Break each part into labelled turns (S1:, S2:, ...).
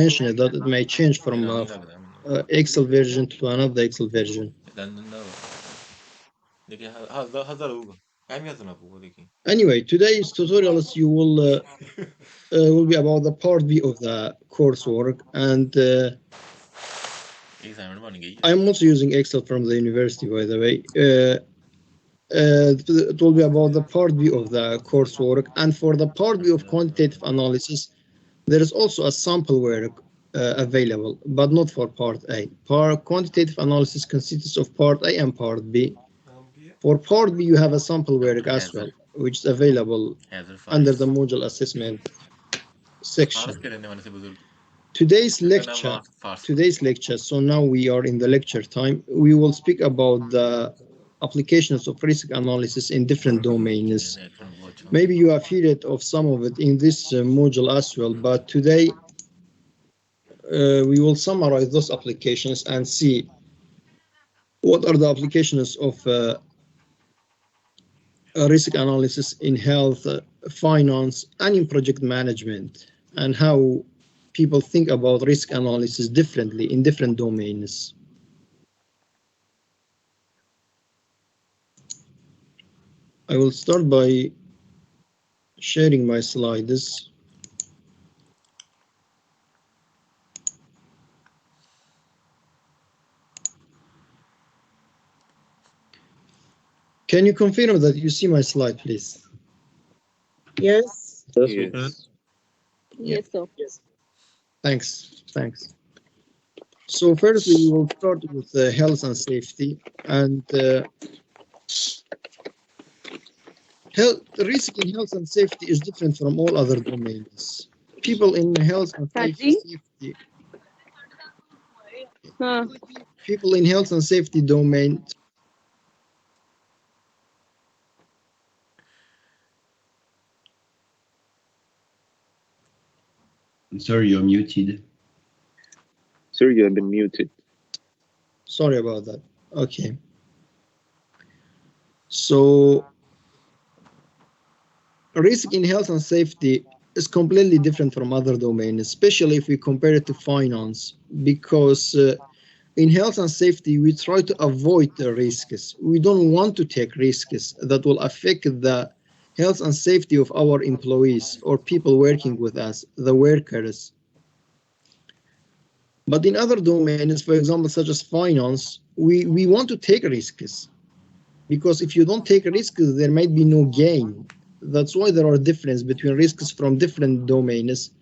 S1: mentioned that it may change from Excel version to another Excel version. Anyway, today's tutorials will be about the part B of the coursework, and I'm also using Excel from the university, by the way. It will be about the part B of the coursework, and for the part B of quantitative analysis, there is also a sample work available, but not for part A. Quantitative analysis consists of part A and part B. For part B, you have a sample work as well, which is available under the module assessment section. Today's lecture, so now we are in the lecture time, we will speak about the applications of risk analysis in different domains. Maybe you have heard of some of it in this module as well, but today we will summarize those applications and see what are the applications of risk analysis in health, finance, and in project management, and how people think about risk analysis differently in different domains. I will start by sharing my slides. Can you confirm that you see my slide, please?
S2: Yes.
S3: Yes.
S2: Yes, sir.
S1: Thanks. So firstly, we will start with health and safety, and risk in health and safety is different from all other domains. People in health and safety people in health and safety domain
S4: I'm sorry, you're muted.
S3: Sir, you have been muted.
S1: Sorry about that. Okay. So risk in health and safety is completely different from other domains, especially if we compare it to finance, because in health and safety, we try to avoid the risks. We don't want to take risks that will affect the health and safety of our employees or people working with us, the workers. But in other domains, for example, such as finance, we want to take risks, because if you don't take risks, there might be no gain. That's why there are differences between risks from different domains.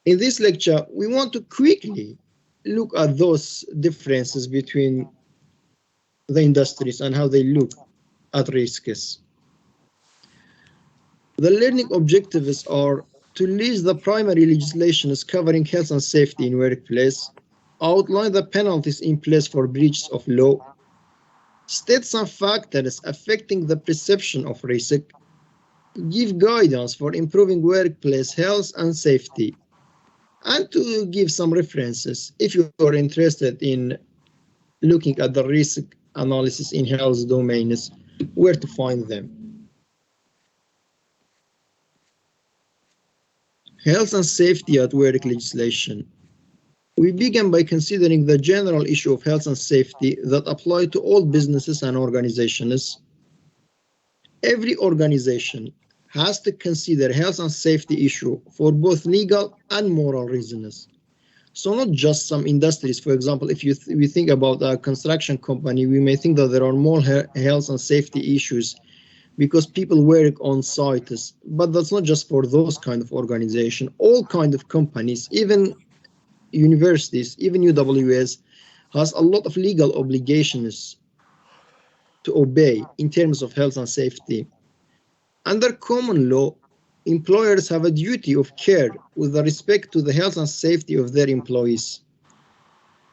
S1: In this lecture, we want to quickly look at those differences between the industries and how they look at risks. The learning objectives are to list the primary legislations covering health and safety in workplace, outline the penalties in place for breaches of law, state some factors affecting the perception of risk, give guidance for improving workplace health and safety, and to give some references if you are interested in looking at the risk analysis in health domains, where to find them. Health and safety at work legislation. We begin by considering the general issue of health and safety that apply to all businesses and organizations. Every organization has to consider health and safety issue for both legal and moral reasons. So not just some industries. For example, if we think about a construction company, we may think that there are more health and safety issues because people work on sites, but that's not just for those kind of organization. All kind of companies, even universities, even UWS, has a lot of legal obligations to obey in terms of health and safety. Under common law, employers have a duty of care with respect to the health and safety of their employees.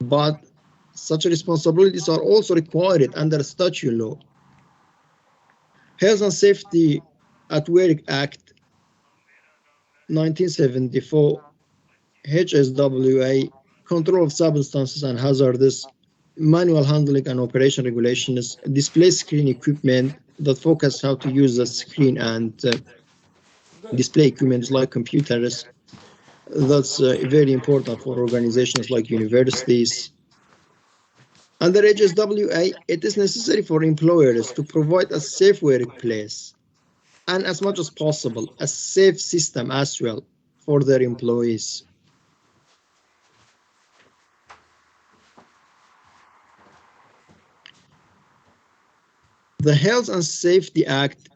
S1: But such responsibilities are also required under statute law. Health and Safety at Work Act 1974, HSWA, Control of Substances and Hazards, Manual Handling and Operation Regulations, display screen equipment that focus how to use the screen and display equipment like computers, That's very important for organizations like universities. Under HSWA, it is necessary for employers to provide a safe workplace and, as much as possible, a safe system as well for their employees. The Health and Safety Act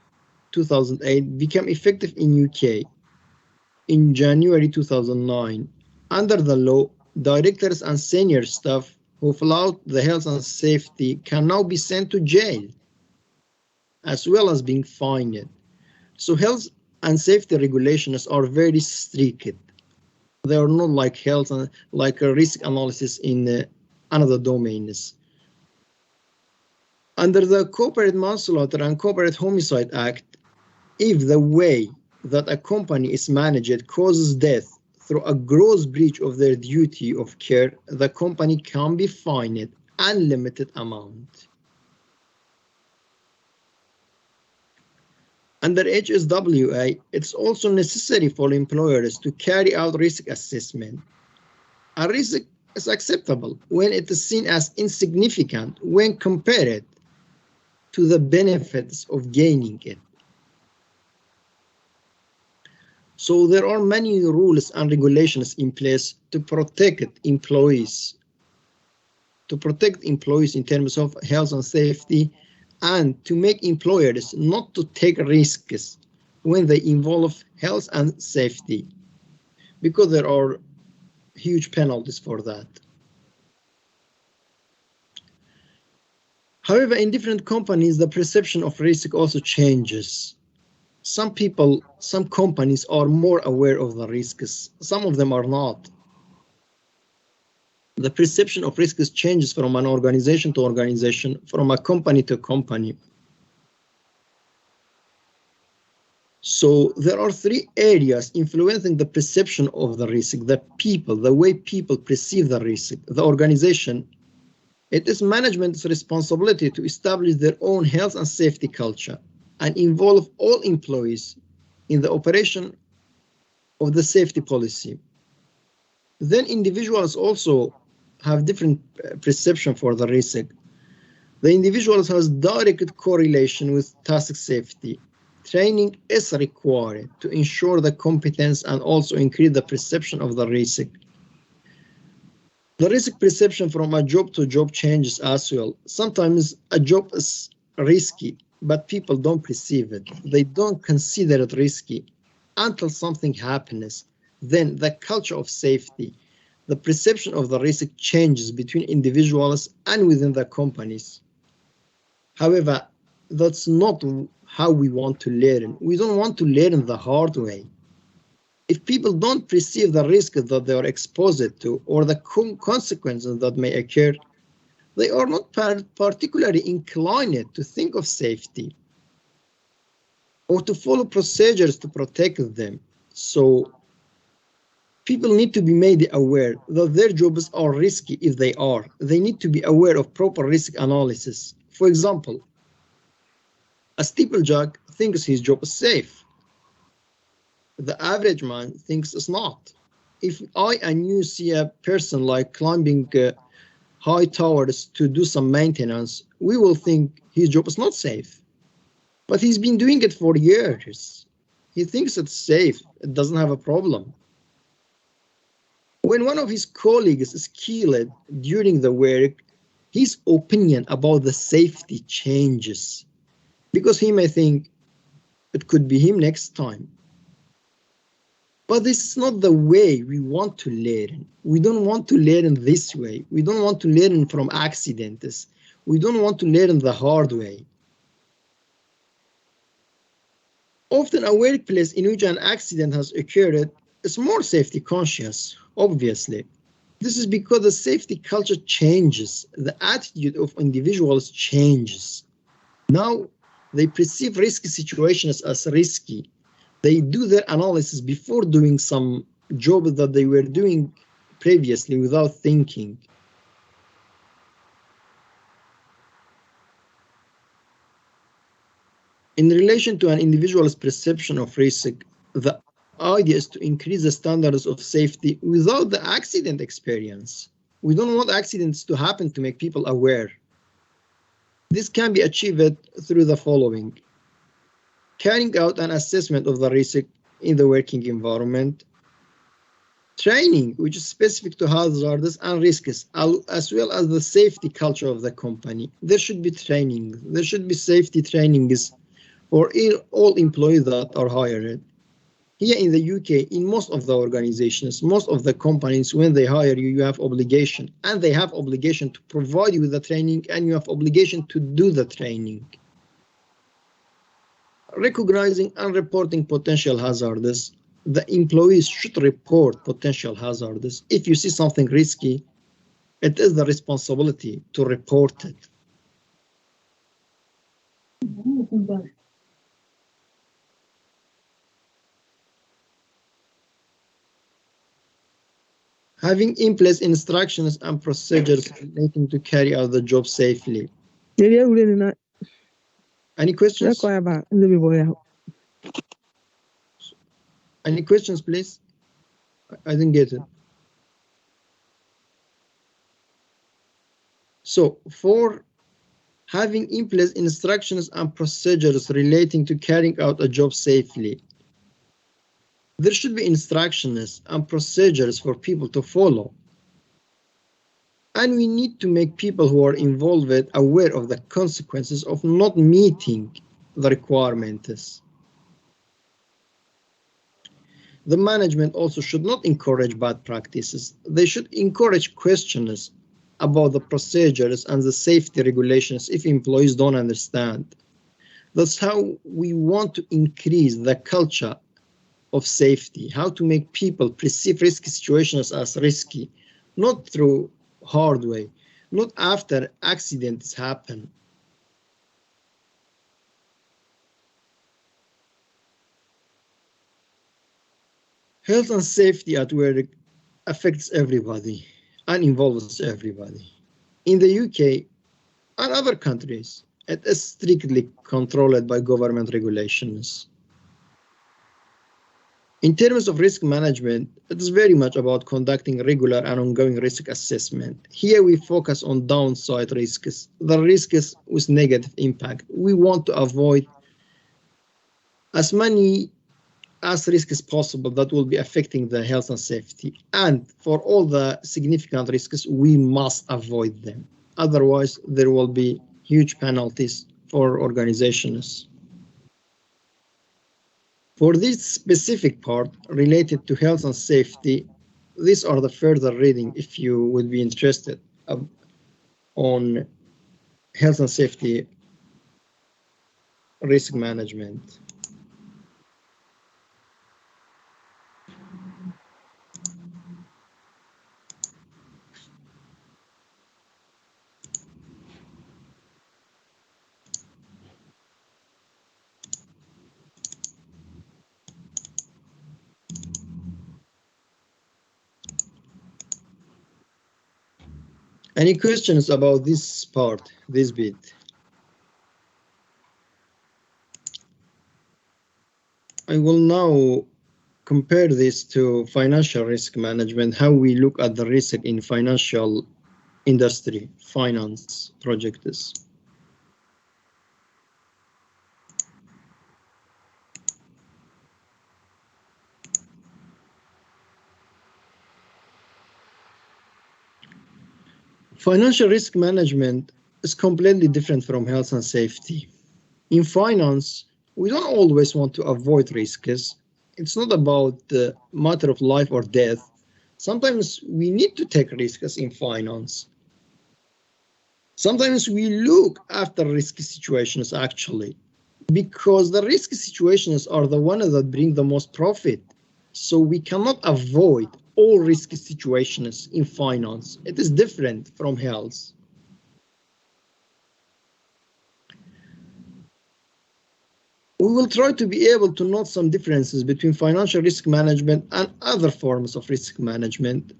S1: 2008 became effective in UK in January 2009. Under the law, directors and senior staff who flout the health and safety can now be sent to jail, as well as being fined. So health and safety regulations are very strict. They are not like health and like a risk analysis in another domains. Under the Corporate Manslaughter and Corporate Homicide Act, if the way that a company is managed causes death through a gross breach of their duty of care, the company can be fined unlimited amount. Under HSWA, it's also necessary for employers to carry out risk assessment. A risk is acceptable when it is seen as insignificant when compared to the benefits of gaining it. So there are many rules and regulations in place to protect employees in terms of health and safety, and to make employers not to take risks when they involve health and safety, because there are huge penalties for that. However, in different companies, the perception of risk also changes. Some companies are more aware of the risks, some of them are not. The perception of risks changes from an organization to organization, from a company to company. So there are three areas influencing the perception of the risk: the people, the way people perceive the risk; the organization. It is management's responsibility to establish their own health and safety culture and involve all employees in the operation of the safety policy. Then individuals also have different perception for the risk. The individuals has direct correlation with task safety. Training is required to ensure the competence and also increase the perception of the risk. The risk perception from a job to job changes as well. Sometimes a job is risky, but people don't perceive it. They don't consider it risky until something happens. Then the culture of safety, the perception of the risk changes between individuals and within the companies. However, that's not how we want to learn. We don't want to learn the hard way. If people don't perceive the risk that they are exposed to or the consequences that may occur, they are not particularly inclined to think of safety or to follow procedures to protect them. So people need to be made aware that their jobs are risky if they are. They need to be aware of proper risk analysis. For example, a steeplejack thinks his job is safe. The average man thinks it's not. If I and you see a person like climbing high towers to do some maintenance, we will think his job is not safe. But he's been doing it for years. He thinks it's safe, it doesn't have a problem. When one of his colleagues is killed during the work, his opinion about the safety changes, because he may think it could be him next time. But this is not the way we want to learn. We don't want to learn this way. We don't want to learn from accidents. We don't want to learn the hard way. Often a workplace in which an accident has occurred is more safety conscious, obviously. This is because the safety culture changes. The attitude of individuals changes. Now they perceive risky situations as risky. They do their analysis before doing some job that they were doing previously without thinking. In relation to an individual's perception of risk, the idea is to increase the standards of safety without the accident experience. We don't want accidents to happen to make people aware. This can be achieved through the following: carrying out an assessment of the risk in the working environment, training, which is specific to hazards and risks, as well as the safety culture of the company. There should be training. There should be safety trainings for all employees that are hired. Here in the UK, in most of the organizations, most of the companies, when they hire you, you have obligation, and they have obligation to provide you with the training, and you have obligation to do the training. Recognizing and reporting potential hazards. The employees should report potential hazards. If you see something risky, it is the responsibility to report it. Having in place instructions and procedures relating to carry out the job safely. Any questions? Any questions, please? I didn't get it. So, for having in place instructions and procedures relating to carrying out a job safely, there should be instructions and procedures for people to follow. And we need to make people who are involved aware of the consequences of not meeting the requirements. The management also should not encourage bad practices. They should encourage questions about the procedures and the safety regulations if employees don't understand. That's how we want to increase the culture of safety, how to make people perceive risky situations as risky, not through hard way, not after accidents happen. Health and safety at work affects everybody and involves everybody. In the UK and other countries, it is strictly controlled by government regulations. In terms of risk management, it is very much about conducting regular and ongoing risk assessment. Here we focus on downside risks, the risks with negative impact. We want to avoid as many risks as possible that will be affecting the health and safety. And for all the significant risks, we must avoid them. Otherwise, there will be huge penalties for organizations. For this specific part related to health and safety, these are the further reading if you would be interested on health and safety risk management. Any questions about this part, this bit? I will now compare this to financial risk management, how we look at the risk in financial industry, finance projects. Financial risk management is completely different from health and safety. In finance, we don't always want to avoid risks. It's not about the matter of life or death. Sometimes we need to take risks in finance. Sometimes we look after risky situations actually, because the risky situations are the ones that bring the most profit. So we cannot avoid all risky situations in finance. It is different from health. We will try to be able to note some differences between financial risk management and other forms of risk management.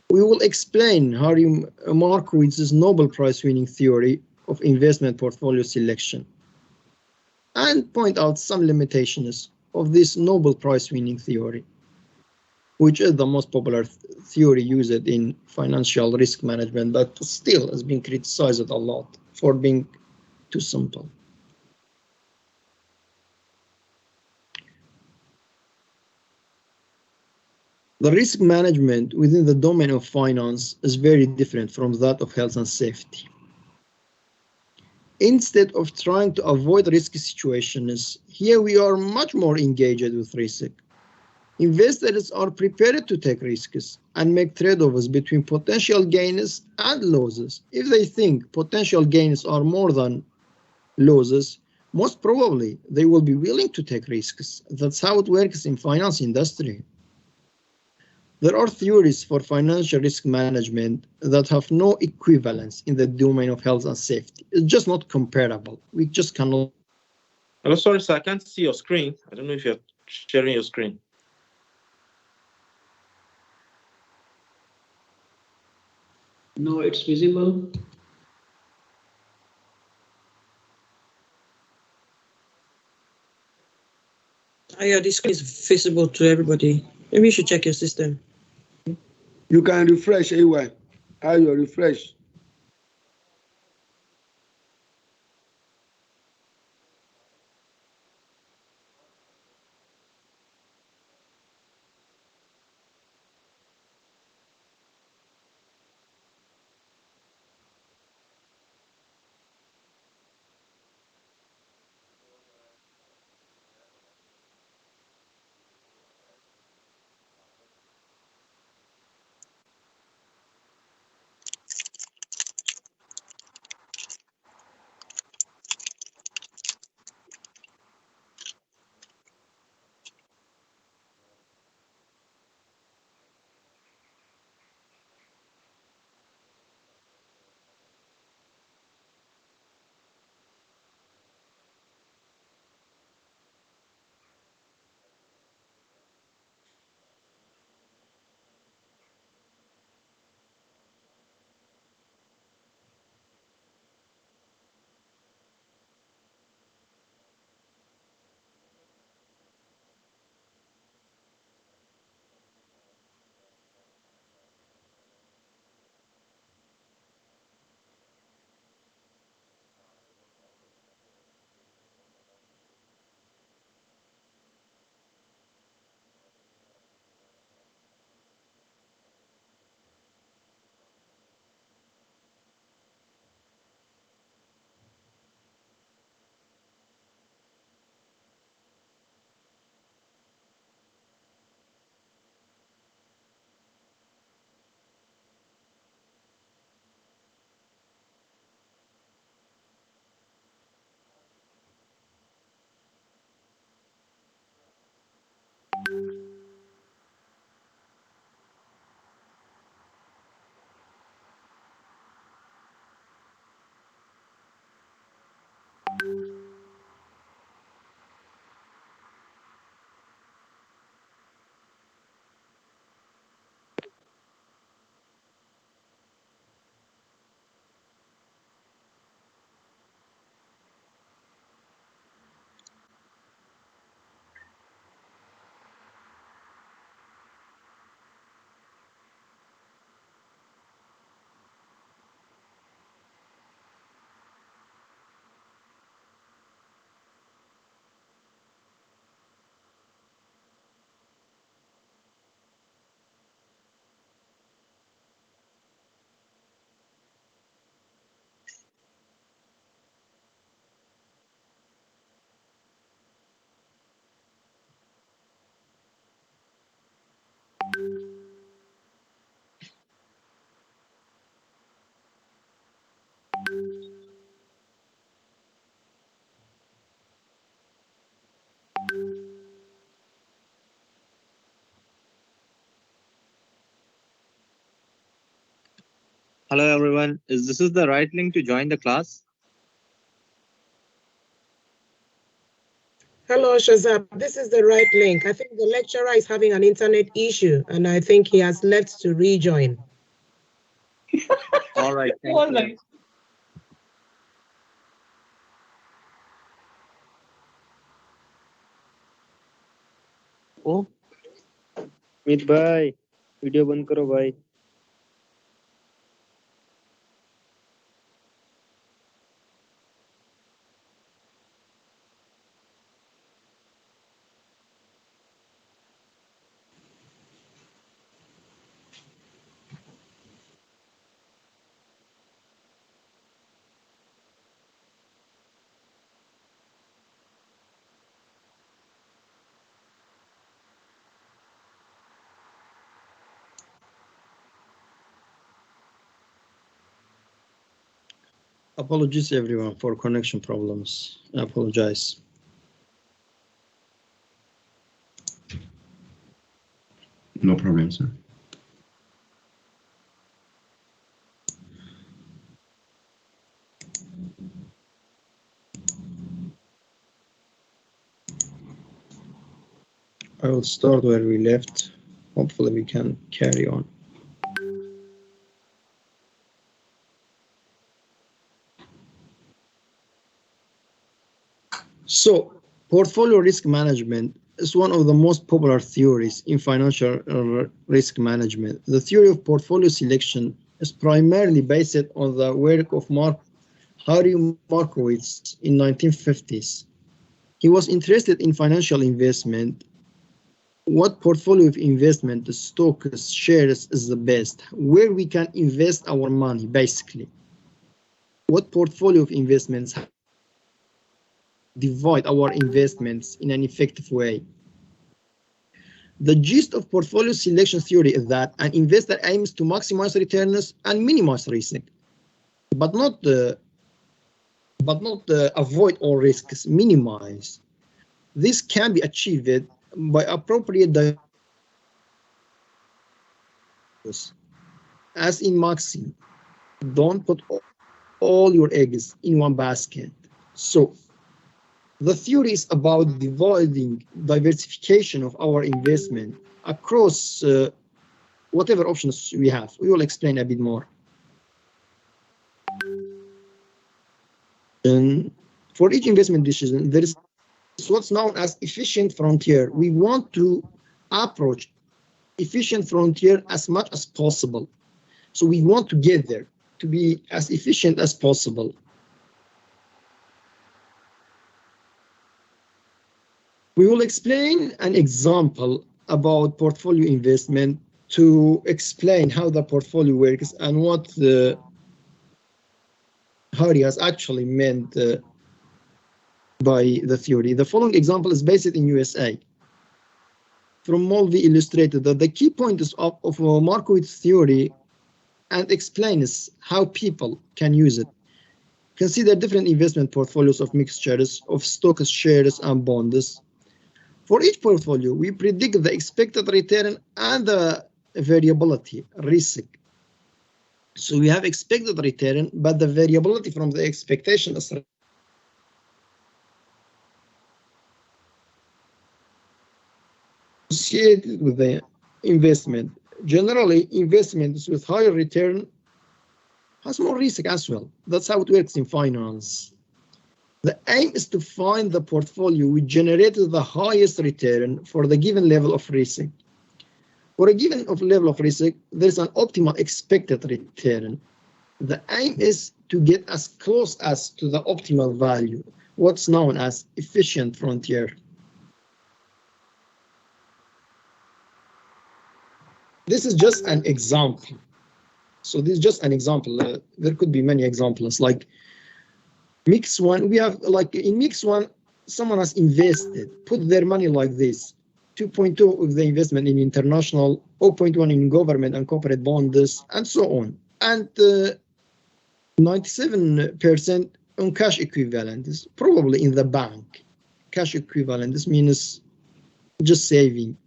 S1: We will explain Harry Markowitz's Nobel Prize winning theory of investment portfolio selection and point out some limitations of this Nobel Prize winning theory, which is the most popular theory used in financial risk management, but still has been criticized a lot for being too simple. The risk management within the domain of finance is very different from that of health and safety. Instead of trying to avoid risky situations, here we are much more engaged with risk. Investors are prepared to take risks and make trade-offs between potential gains and losses. If they think potential gains are more than losses, most probably they will be willing to take risks. That's how it works in finance industry. There are theories for financial risk management that have no equivalence in the domain of health and safety. It's just not comparable. We just cannot.
S5: Hello, sorry, sir. I can't see your screen. I don't know if you're sharing your screen.
S4: No, it's visible.
S6: Yeah, this screen is visible to everybody. Maybe you should check your system.
S7: You can refresh anyway. How you refresh?
S8: Hello everyone, is this the right link to join the class?
S2: Hello, Shazab. This is the right link. I think the lecturer is having an internet issue, and I think he has left to rejoin.
S8: All right, thank you.
S9: ओ मित भाई video बंद करो भाई.
S1: Apologies everyone for connection problems. I apologize.
S10: No problem, sir.
S1: I will start where we left. Hopefully we can carry on. So, portfolio risk management is one of the most popular theories in financial risk management. The theory of portfolio selection is primarily based on the work of Harry Markowitz in 1950s. He was interested in financial investment. What portfolio of investment, stocks, shares is the best, where we can invest our money, basically. What portfolio of investments divide our investments in an effective way. The gist of portfolio selection theory is that an investor aims to maximize returns and minimize risk, but not avoid all risks, minimize. This can be achieved by appropriate diversification. As in Maxim, don't put all your eggs in one basket. So, the theory is about dividing diversification of our investment across whatever options we have. We will explain a bit more. And for each investment decision, there is what's known as efficient frontier. We want to approach efficient frontier as much as possible. So we want to get there, to be as efficient as possible. We will explain an example about portfolio investment to explain how the portfolio works and what Harry has actually meant by the theory. The following example is based in USA. From Mulvey illustrated that the key point is of Markowitz theory and explains how people can use it. Consider different investment portfolios of mixtures of stocks, shares, and bonds. For each portfolio, we predict the expected return and the variability, risk. So we have expected return, but the variability from the expectation is associated with the investment. Generally, investments with higher return has more risk as well. That's how it works in finance. The aim is to find the portfolio which generated the highest return for the given level of risk. For a given level of risk, there's an optimal expected return. The aim is to get as close as to the optimal value, what's known as efficient frontier. This is just an example. So this is just an example. There could be many examples like mix one. We have like in mix one, someone has invested, put their money like this, 2.2 of the investment in international, 0.1 in government and corporate bonds, and so on. And 97% on cash equivalents, probably in the bank. Cash equivalents means just saving.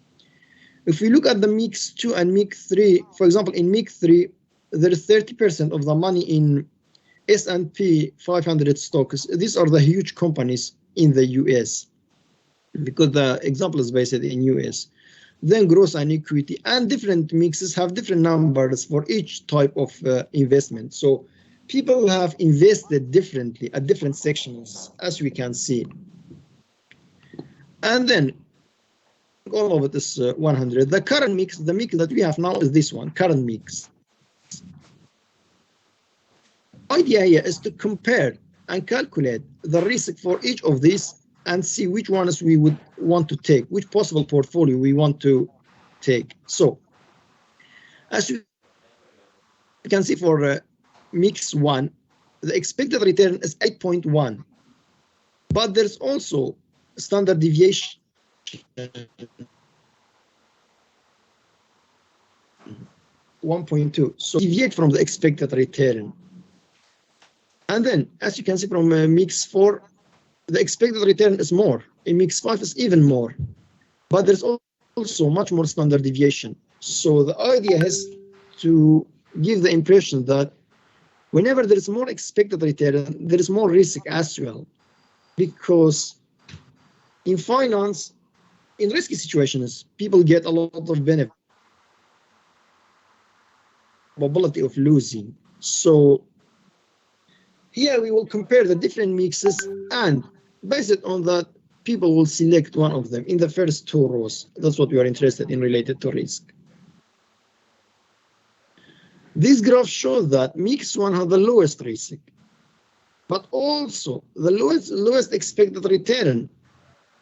S1: If we look at the mix 2 and mix 3, for example, in mix 3, there is 30% of the money in S&P 500 stocks. These are the huge companies in the US, because the example is based in US. Then growth and equity, and different mixes have different numbers for each type of investment. So people have invested differently at different sections, as we can see. And then all of it is 100. The current mix, the mix that we have now is this one, current mix. Idea here is to compare and calculate the risk for each of these and see which ones we would want to take, which possible portfolio we want to take. So, as you can see for mix 1, the expected return is 8.1, but there's also standard deviation 1.2, so deviate from the expected return. And then, as you can see from mix 4, the expected return is more. In mix 5 is even more, but there's also much more standard deviation. So the idea is to give the impression that whenever there is more expected return, there is more risk as well, because in finance, in risky situations, people get a lot of benefit, probability of losing. So here we will compare the different mixes, and based on that, people will select one of them in the first 2 rows. That's what we are interested in related to risk. This graph shows that mix 1 has the lowest risk, but also the lowest expected return,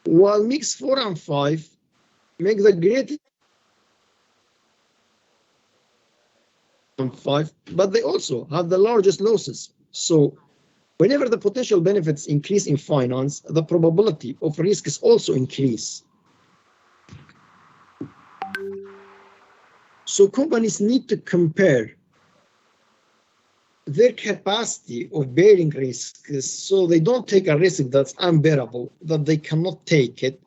S1: while mix 4 and 5 make the greatest 5, but they also have the largest losses. So whenever the potential benefits increase in finance, the probability of risks also increase. So companies need to compare their capacity of bearing risks, so they don't take a risk that's unbearable, that they cannot take it,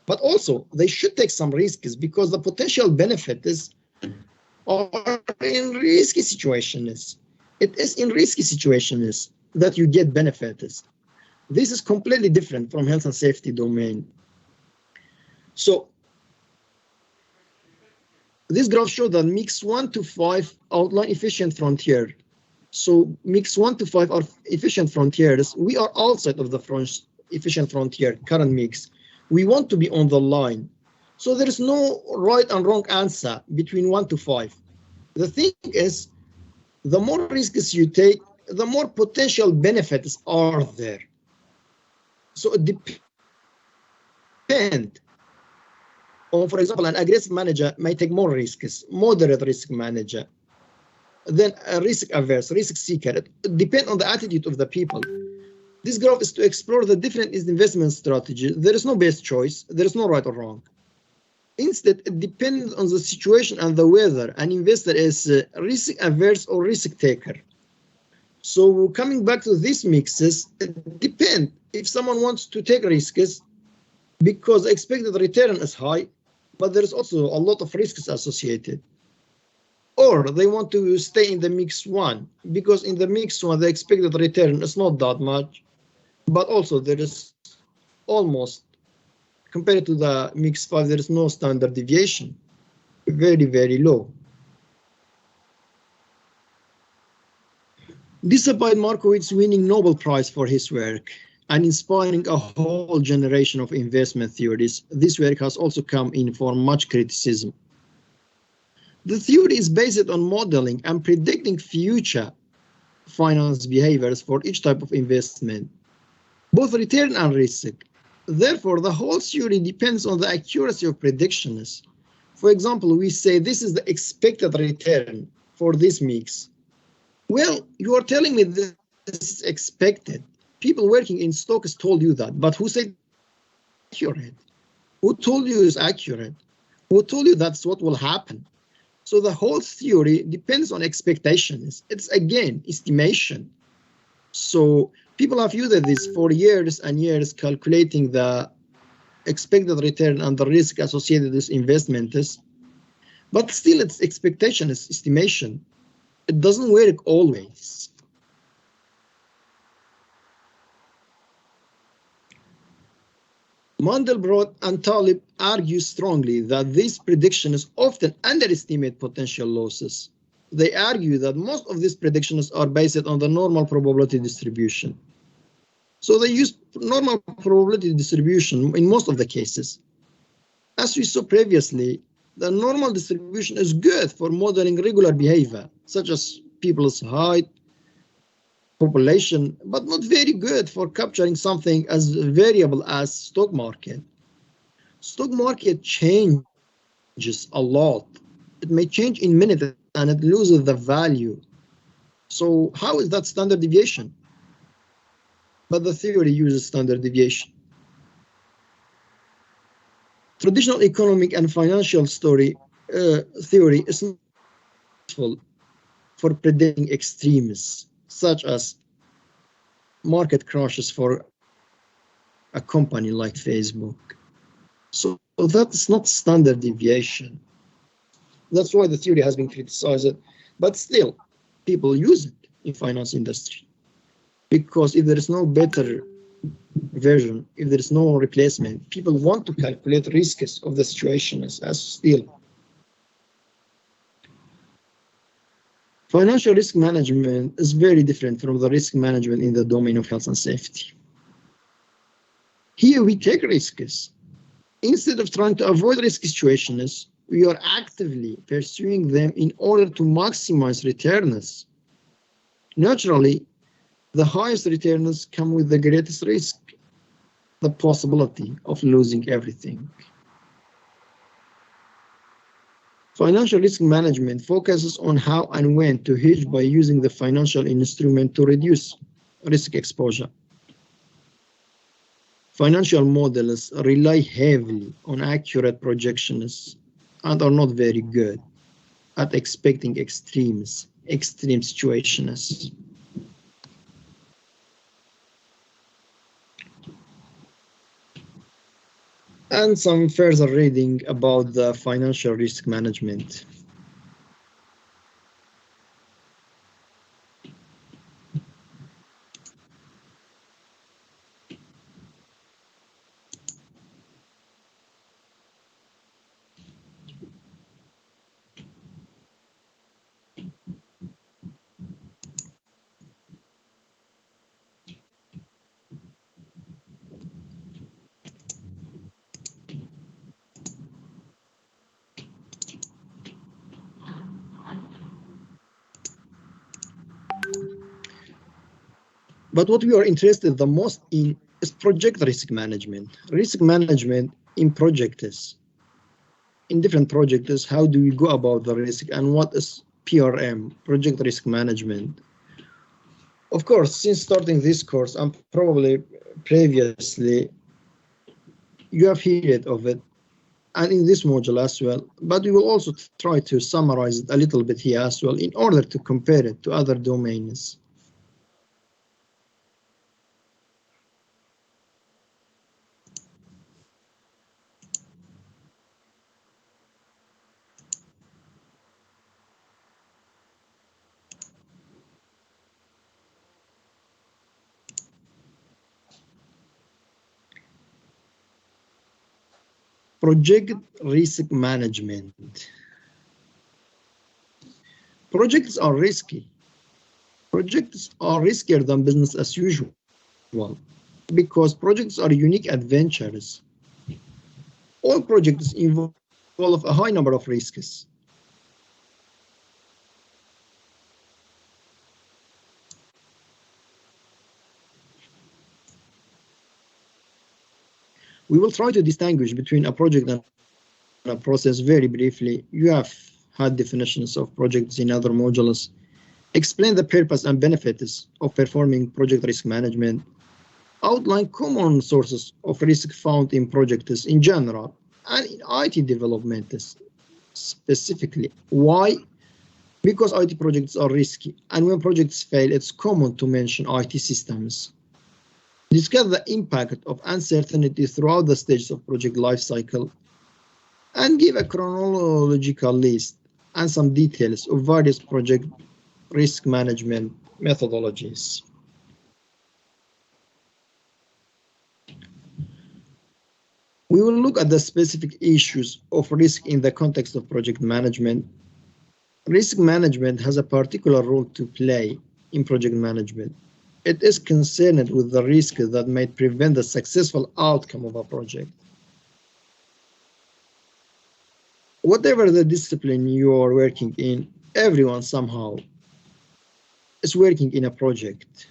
S1: but also they should take some risks because the potential benefits are in risky situations. It is in risky situations that you get benefits. This is completely different from health and safety domain. So this graph shows that mix 1 to 5 outline efficient frontier. So mix 1 to 5 are efficient frontiers. We are outside of the efficient frontier, current mix. We want to be on the line. So there is no right and wrong answer between 1 to 5. The thing is, the more risks you take, the more potential benefits are there. So it depends on, for example, an aggressive manager may take more risks, moderate risk manager, then a risk averse, risk seeker. It depends on the attitude of the people. This graph is to explore the different investment strategies. There is no best choice. There is no right or wrong. Instead, it depends on the situation and the weather. An investor is risk averse or risk taker. So coming back to these mixes, it depends if someone wants to take risks because expected return is high, but there's also a lot of risks associated. Or they want to stay in the mix 1 because in the mix 1 the expected return is not that much, but also there is almost, compared to the mix 5, there is no standard deviation, very, very low. Despite Markowitz winning Nobel Prize for his work and inspiring a whole generation of investment theories, this work has also come in for much criticism. The theory is based on modeling and predicting future finance behaviors for each type of investment, both return and risk. Therefore, the whole theory depends on the accuracy of predictions. For example, we say this is the expected return for this mix. Well, you are telling me this is expected. People working in stocks told you that, but who said accurate? Who told you it's accurate? Who told you that's what will happen? So the whole theory depends on expectations. It's again estimation. So people have used this for years and years, calculating the expected return and the risk associated with investments. But still, its expectation is estimation. It doesn't work always. Mandelbrot and Taleb argue strongly that these predictions often underestimate potential losses. They argue that most of these predictions are based on the normal probability distribution. So they use normal probability distribution in most of the cases. As we saw previously, the normal distribution is good for modeling regular behavior, such as people's height, population, but not very good for capturing something as variable as stock market. Stock market changes a lot. It may change in minutes and it loses the value. So how is that standard deviation? But the theory uses standard deviation. Traditional economic and financial theory is useful for predicting extremes, such as market crashes for a company like Facebook. So that's not standard deviation. That's why the theory has been criticized, but still, people use it in finance industry. Because if there is no better version, if there is no replacement, people want to calculate risks of the situation as still. Financial risk management is very different from the risk management in the domain of health and safety. Here we take risks. Instead of trying to avoid risk situations, we are actively pursuing them in order to maximize returns. Naturally, the highest returns come with the greatest risk, the possibility of losing everything. Financial risk management focuses on how and when to hedge by using the financial instrument to reduce risk exposure. Financial models rely heavily on accurate projections and are not very good at expecting extreme situations. And some further reading about the financial risk management. But what we are interested the most in is project risk management. Risk management in projects. In different projects, how do we go about the risk and what is PRM, project risk management? Of course, since starting this course and probably previously, you have heard of it and in this module as well, but we will also try to summarize it a little bit here as well in order to compare it to other domains. Project risk management. Projects are risky. Projects are riskier than business as usual because projects are unique adventures. All projects involve a high number of risks. We will try to distinguish between a project and a process very briefly. You have had definitions of projects in other modules. Explain the purpose and benefits of performing project risk management. Outline common sources of risk found in projects in general and in IT development specifically. Why? Because IT projects are risky, and when projects fail, it's common to mention IT systems. Discuss the impact of uncertainty throughout the stages of project lifecycle, and give a chronological list and some details of various project risk management methodologies. We will look at the specific issues of risk in the context of project management. Risk management has a particular role to play in project management. It is concerned with the risk that might prevent the successful outcome of a project. whatever the discipline you are working in, everyone somehow is working in a project.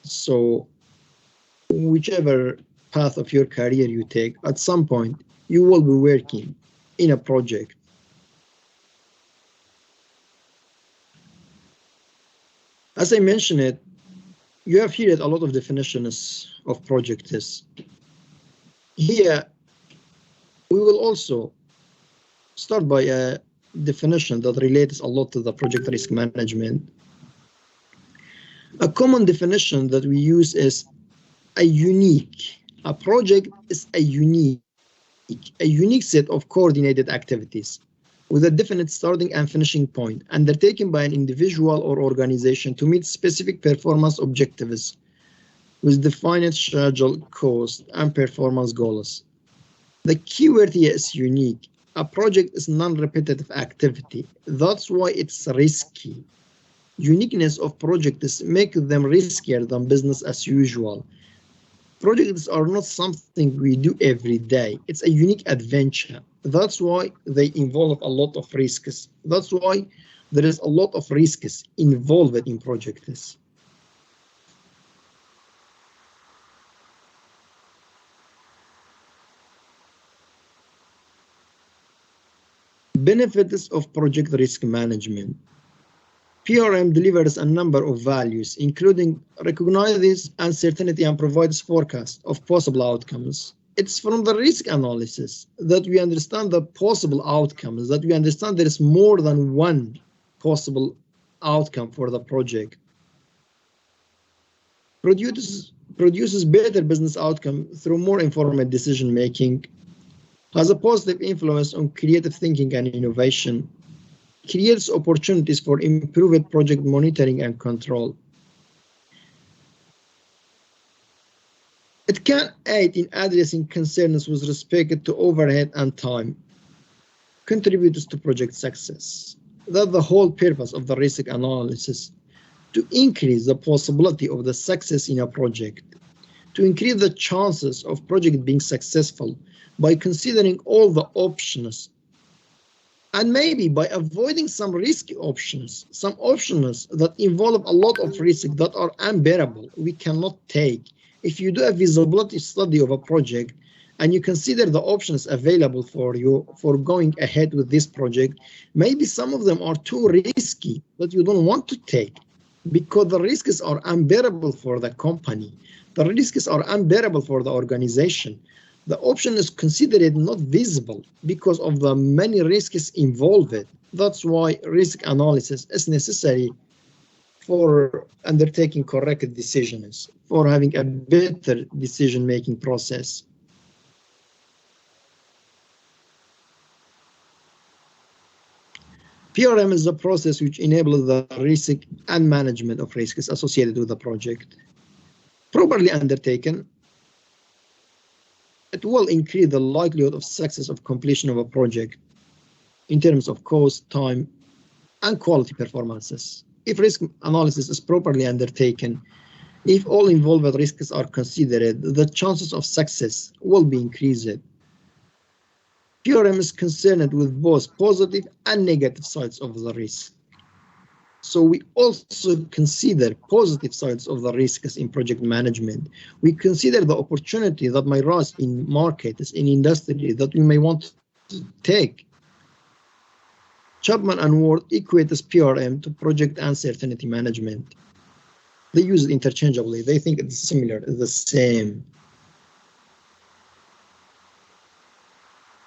S1: So whichever path of your career you take, at some point you will be working in a project. As I mentioned it, you have here a lot of definitions of projects. Here, we will also start by a definition that relates a lot to the project risk management. A common definition that we use is a project is a unique set of coordinated activities with a definite starting and finishing point, undertaken by an individual or organization to meet specific performance objectives with defined schedule, cost, and performance goals. The keyword here is unique. A project is non-repetitive activity. That's why it's risky. Uniqueness of projects make them riskier than business as usual. Projects are not something we do every day. It's a unique adventure. That's why they involve a lot of risks. That's why there is a lot of risks involved in projects. Benefits of project risk management. PRM delivers a number of values, including recognizes uncertainty and provides forecasts of possible outcomes. It's from the risk analysis that we understand the possible outcomes, that we understand there is more than one possible outcome for the project. Produces better business outcome through more informed decision making, has a positive influence on creative thinking and innovation, creates opportunities for improved project monitoring and control. It can aid in addressing concerns with respect to overhead and time, contributes to project success. That's the whole purpose of the risk analysis, to increase the possibility of the success in a project, to increase the chances of project being successful by considering all the options, and maybe by avoiding some risky options, some options that involve a lot of risk that are unbearable, we cannot take. If you do a feasibility study of a project and you consider the options available for you for going ahead with this project, maybe some of them are too risky that you don't want to take because the risks are unbearable for the company. The risks are unbearable for the organization. The option is considered not visible because of the many risks involved. That's why risk analysis is necessary for undertaking correct decisions, for having a better decision-making process. PRM is the process which enables the risk and management of risks associated with the project. Properly undertaken, it will increase the likelihood of success of completion of a project in terms of cost, time, and quality performances. If risk analysis is properly undertaken, if all involved risks are considered, the chances of success will be increased. PRM is concerned with both positive and negative sides of the risk. So we also consider positive sides of the risks in project management. We consider the opportunity that might rise in markets, in industry that we may want to take. Chapman and Ward equates PRM to project uncertainty management. They use it interchangeably. They think it's similar, it's the same.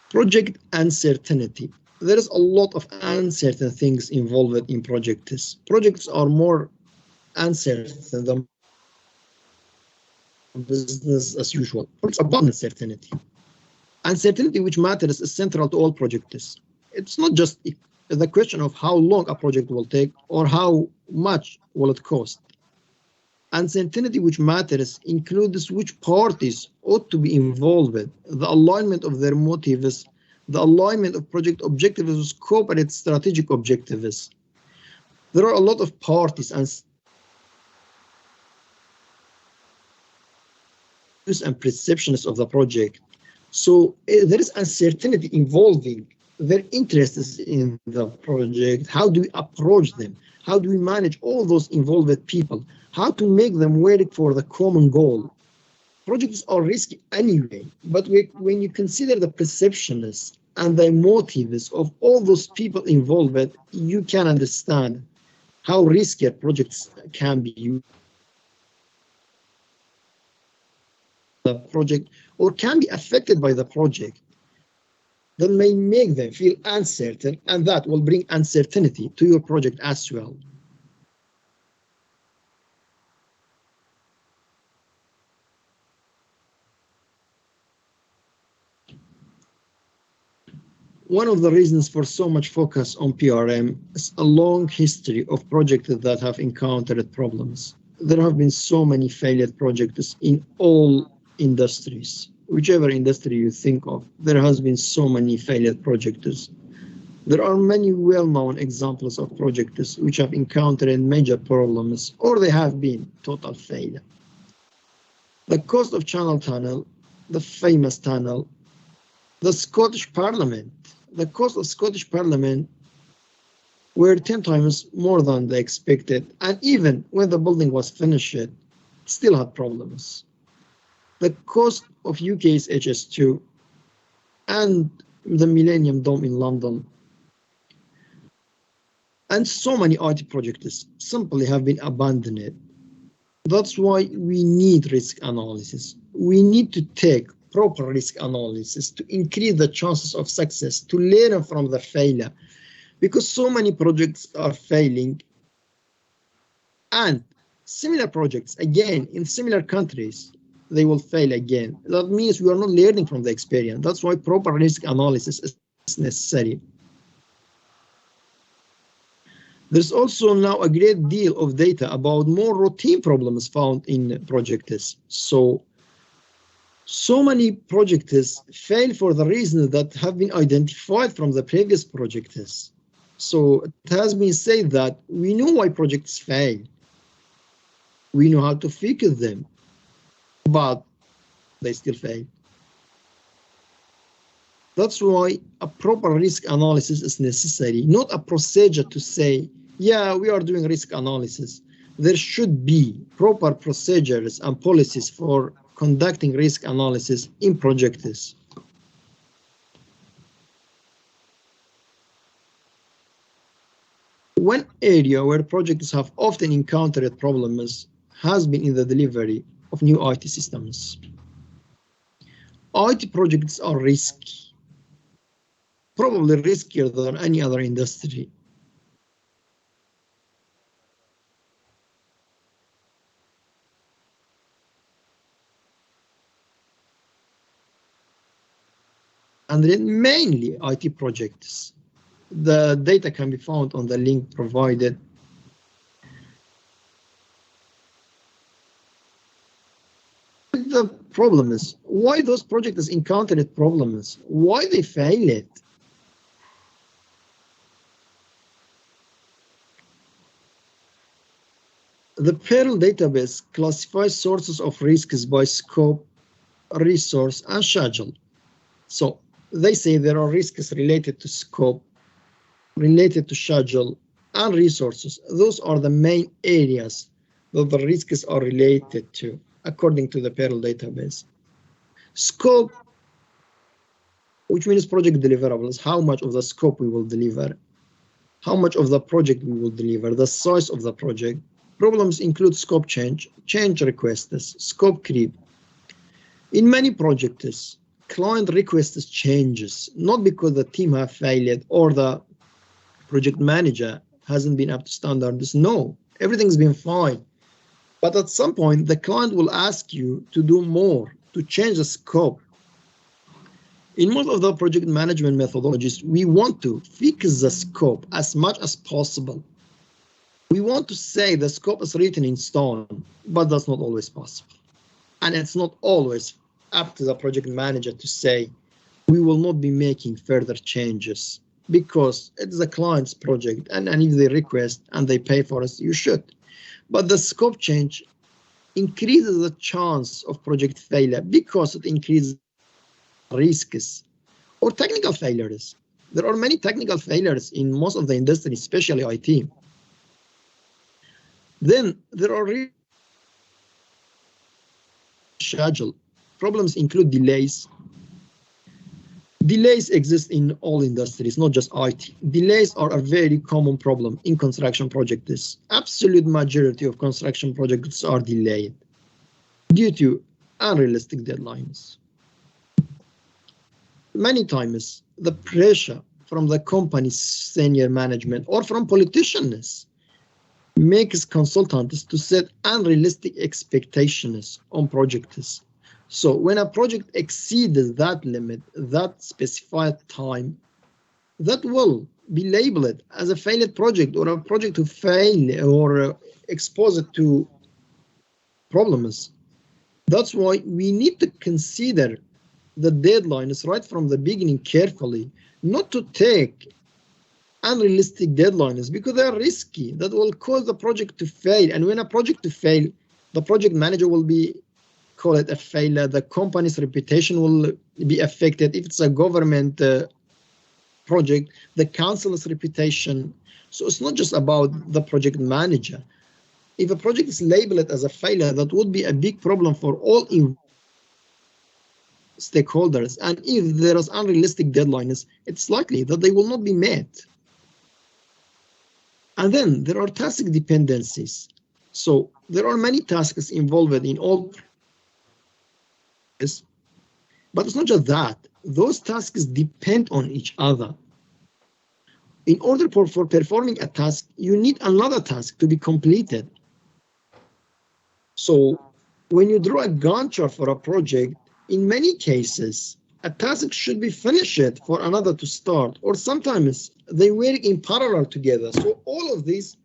S1: Project uncertainty. There is a lot of uncertain things involved in projects. Projects are more uncertain than business as usual. It's about uncertainty. Uncertainty which matters is central to all projects. It's not just the question of how long a project will take or how much will it cost. Uncertainty which matters includes which parties ought to be involved, the alignment of their motives, the alignment of project objectives with scope and its strategic objectives. There are a lot of parties and perceptions of the project. So there is uncertainty involving their interests in the project, how do we approach them, how do we manage all those involved people, how to make them work for the common goal. Projects are risky anyway, but when you consider the perceptions and the motives of all those people involved, you can understand how risky projects can be. The project or can be affected by the project that may make them feel uncertain, and that will bring uncertainty to your project as well. One of the reasons for so much focus on PRM is a long history of projects that have encountered problems. There have been so many failed projects in all industries. Whichever industry you think of, there has been so many failed projects. There are many well-known examples of projects which have encountered major problems or they have been total failure. The cost of Channel Tunnel, the famous tunnel, the Scottish Parliament, the cost of Scottish Parliament were 10 times more than they expected, and even when the building was finished, it still had problems. The cost of UK's HS2 and the Millennium Dome in London and so many IT projects simply have been abandoned. That's why we need risk analysis. We need to take proper risk analysis to increase the chances of success, to learn from the failure, because so many projects are failing, and similar projects, again, in similar countries, they will fail again. That means we are not learning from the experience. That's why proper risk analysis is necessary. There's also now a great deal of data about more routine problems found in projects. So many projects fail for the reasons that have been identified from the previous projects. So it has been said that we know why projects fail. We know how to fix them, but they still fail. That's why a proper risk analysis is necessary, not a procedure to say, yeah, we are doing risk analysis. There should be proper procedures and policies for conducting risk analysis in projects. One area where projects have often encountered problems has been in the delivery of new IT systems. IT projects are risky, probably riskier than any other industry. And then mainly IT projects. The data can be found on the link provided. The problem is why those projects encountered problems, why they failed. The Perl database classifies sources of risks by scope, resource, and schedule. So they say there are risks related to scope, related to schedule, and resources. Those are the main areas that the risks are related to, according to the Perl database. Scope, which means project deliverables, how much of the scope we will deliver, how much of the project we will deliver, the size of the project. Problems include scope change, change requests, scope creep. In many projects, client requests changes, not because the team have failed or the project manager hasn't been up to standards. No, everything's been fine. But at some point, the client will ask you to do more, to change the scope. In most of the project management methodologies, we want to fix the scope as much as possible. We want to say the scope is written in stone, but that's not always possible. And it's not always up to the project manager to say, we will not be making further changes because it's the client's project. And if they request and they pay for it, you should. But the scope change increases the chance of project failure because it increases risks or technical failures. There are many technical failures in most of the industry, especially IT. Then there are schedule. Problems include delays. Delays exist in all industries, not just IT. Delays are a very common problem in construction projects. Absolute majority of construction projects are delayed due to unrealistic deadlines. Many times, the pressure from the company's senior management or from politicians makes consultants to set unrealistic expectations on projects. So when a project exceeds that limit, that specified time, that will be labeled as a failed project or a project to fail or exposed to problems. That's why we need to consider the deadlines right from the beginning carefully, not to take unrealistic deadlines because they are risky. That will cause the project to fail. And when a project to fail, the project manager will call it a failure. The company's reputation will be affected. If it's a government project, the council's reputation. So it's not just about the project manager. If a project is labeled as a failure, that would be a big problem for all stakeholders. And if there is unrealistic deadlines, it's likely that they will not be met. And then there are task dependencies. So there are many tasks involved in all, but it's not just that. Those tasks depend on each other. In order for performing a task, you need another task to be completed. So when you draw a Gantt chart for a project, in many cases, a task should be finished for another to start, or sometimes they work in parallel together. So all of this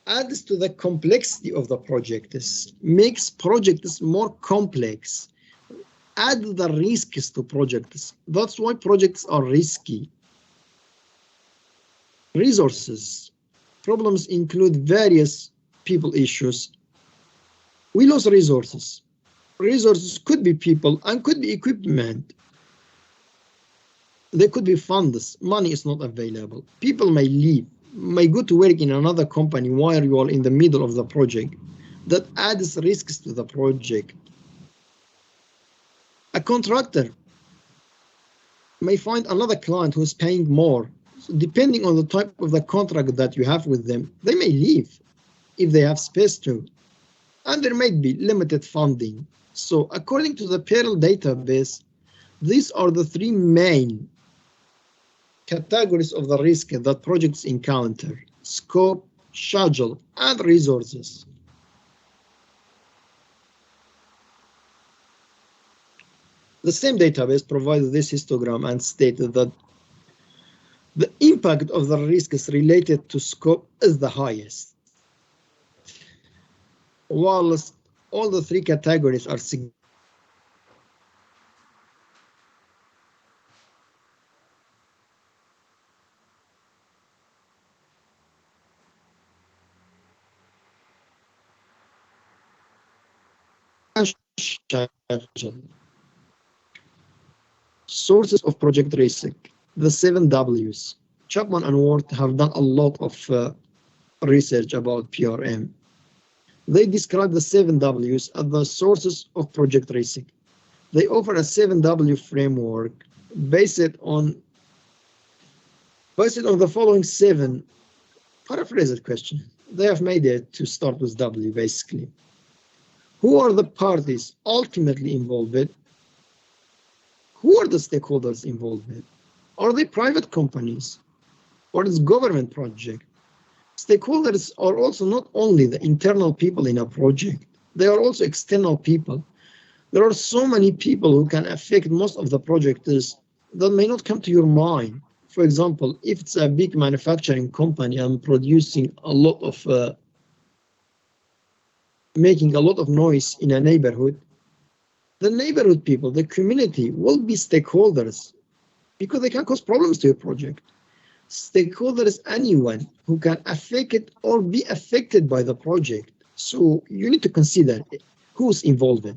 S1: adds to the complexity of the project. This makes projects more complex, add the risks to projects. That's why projects are risky. Resources. Problems include various people issues. We lose resources. Resources could be people and could be equipment. They could be funds. Money is not available. People may leave, may go to work in another company while you are in the middle of the project. That adds risks to the project. A contractor may find another client who is paying more. So depending on the type of the contract that you have with them, they may leave if they have space to. And there might be limited funding. So according to the Perl database, these are the three main categories of the risk that projects encounter: scope, schedule, and resources. The same database provides this histogram and stated that the impact of the risks related to scope is the highest, whilst all the three categories are significant. Sources of project risk, the 7 W's. Chapman and Ward have done a lot of research about PRM. They describe the 7 W's as the sources of project risk. They offer a 7W framework based on the following 7 paraphrased questions. They have made it to start with W, basically. Who are the parties ultimately involved? Who are the stakeholders involved? Are they private companies or is government project? Stakeholders are also not only the internal people in a project, they are also external people. There are so many people who can affect most of the projects that may not come to your mind. For example, if it's a big manufacturing company and producing a lot of making a lot of noise in a neighborhood, the neighborhood people, the community will be stakeholders because they can cause problems to your project. Stakeholders, anyone who can affect it or be affected by the project. So you need to consider who's involved.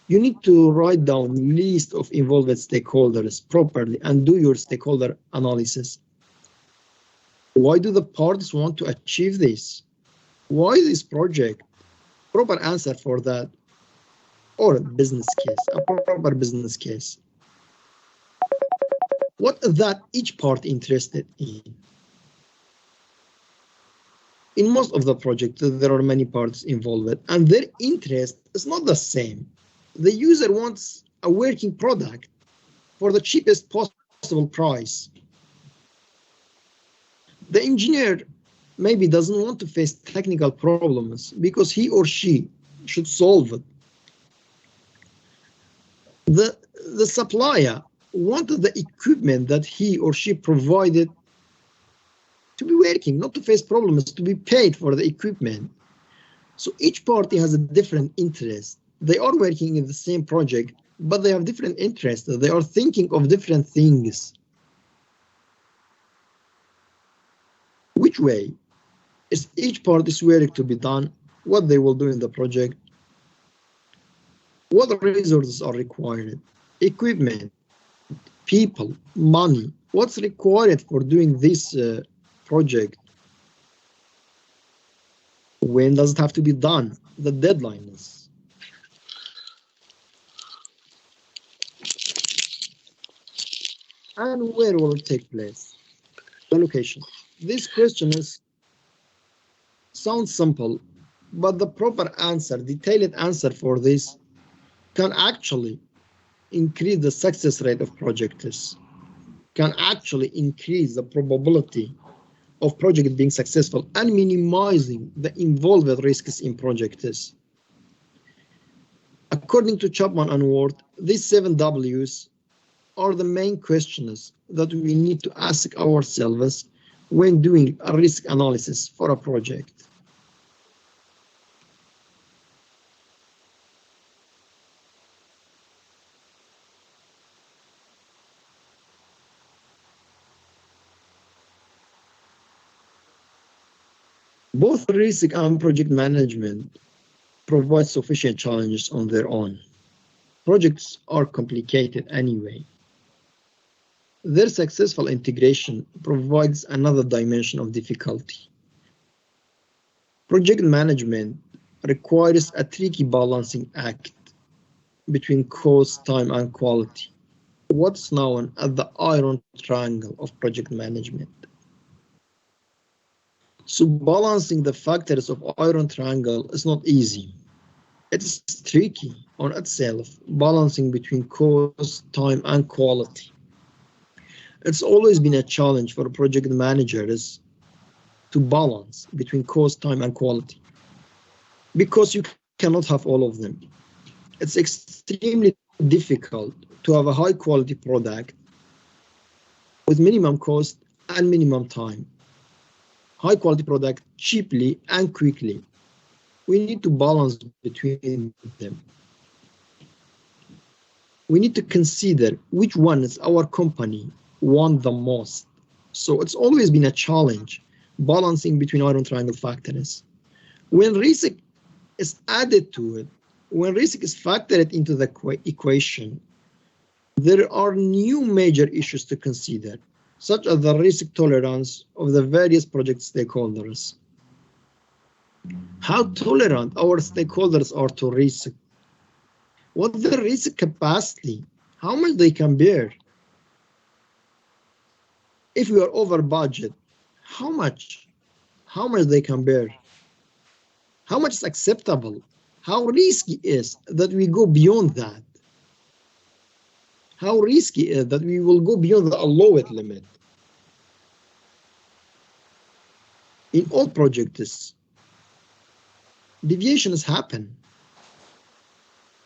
S1: You need to write down list of involved stakeholders properly and do your stakeholder analysis. Why do the parties want to achieve this? Why this project? Proper answer for that, or a business case, a proper business case. What that each part interested in? In most of the projects, there are many parts involved, and their interest is not the same. The user wants a working product for the cheapest possible price. The engineer maybe doesn't want to face technical problems because he or she should solve it. The supplier wanted the equipment that he or she provided to be working, not to face problems, to be paid for the equipment. So each party has a different interest. They are working in the same project, but they have different interests. They are thinking of different things. Which way is each party's work to be done? What they will do in the project? What resources are required? Equipment, people, money. What's required for doing this project? When does it have to be done? The deadline is. And where will it take place? The location. This question sounds simple, but the proper answer, detailed answer for this can actually increase the success rate of projects, can actually increase the probability of project being successful and minimizing the involved risks in projects. According to Chapman and Ward, these 7 W's are the main questions that we need to ask ourselves when doing a risk analysis for a project. Both risk and project management provide sufficient challenges on their own. Projects are complicated anyway. Their successful integration provides another dimension of difficulty. Project management requires a tricky balancing act between cost, time, and quality, what's known as the iron triangle of project management. So balancing the factors of iron triangle is not easy. It's tricky on itself, balancing between cost, time, and quality. It's always been a challenge for project managers to balance between cost, time, and quality, because you cannot have all of them. It's extremely difficult to have a high quality product with minimum cost and minimum time. High quality product cheaply and quickly. We need to balance between them. We need to consider which one is our company want the most. So it's always been a challenge balancing between iron triangle factors. When risk is added to it, when risk is factored into the equation, there are new major issues to consider, such as the risk tolerance of the various project stakeholders. How tolerant our stakeholders are to risk. What's the risk capacity? How much they can bear? If we are over budget, how much they can bear? How much is acceptable? How risky is that we go beyond that? How risky is that we will go beyond the allowed limit? In all projects, deviations happen,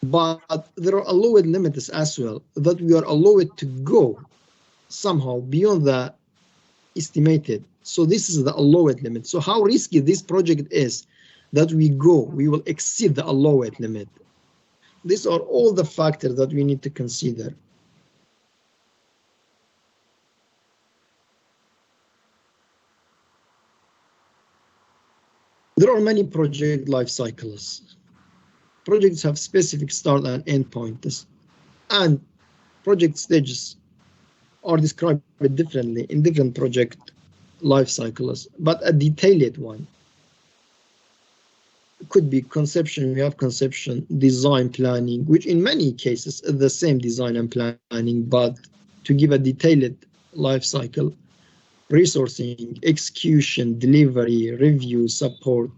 S1: but there are allowed limits as well, that we are allowed to go somehow beyond the estimated. So this is the allowed limit. So how risky this project is that we will exceed the allowed limit. These are all the factors that we need to consider. There are many project life cycles. projects have specific start and end points, and project stages are described differently in different project life cycles, but a detailed one could be conception. We have conception, design, planning, which in many cases is the same design and planning, but to give a detailed life cycle, resourcing, execution, delivery, review, support.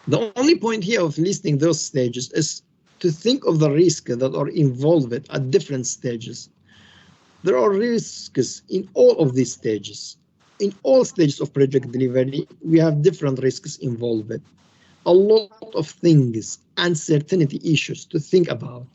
S1: The only point here of listing those stages is to think of the risks that are involved at different stages. There are risks in all of these stages. In all stages of project delivery, we have different risks involved. A lot of things, uncertainty issues to think about.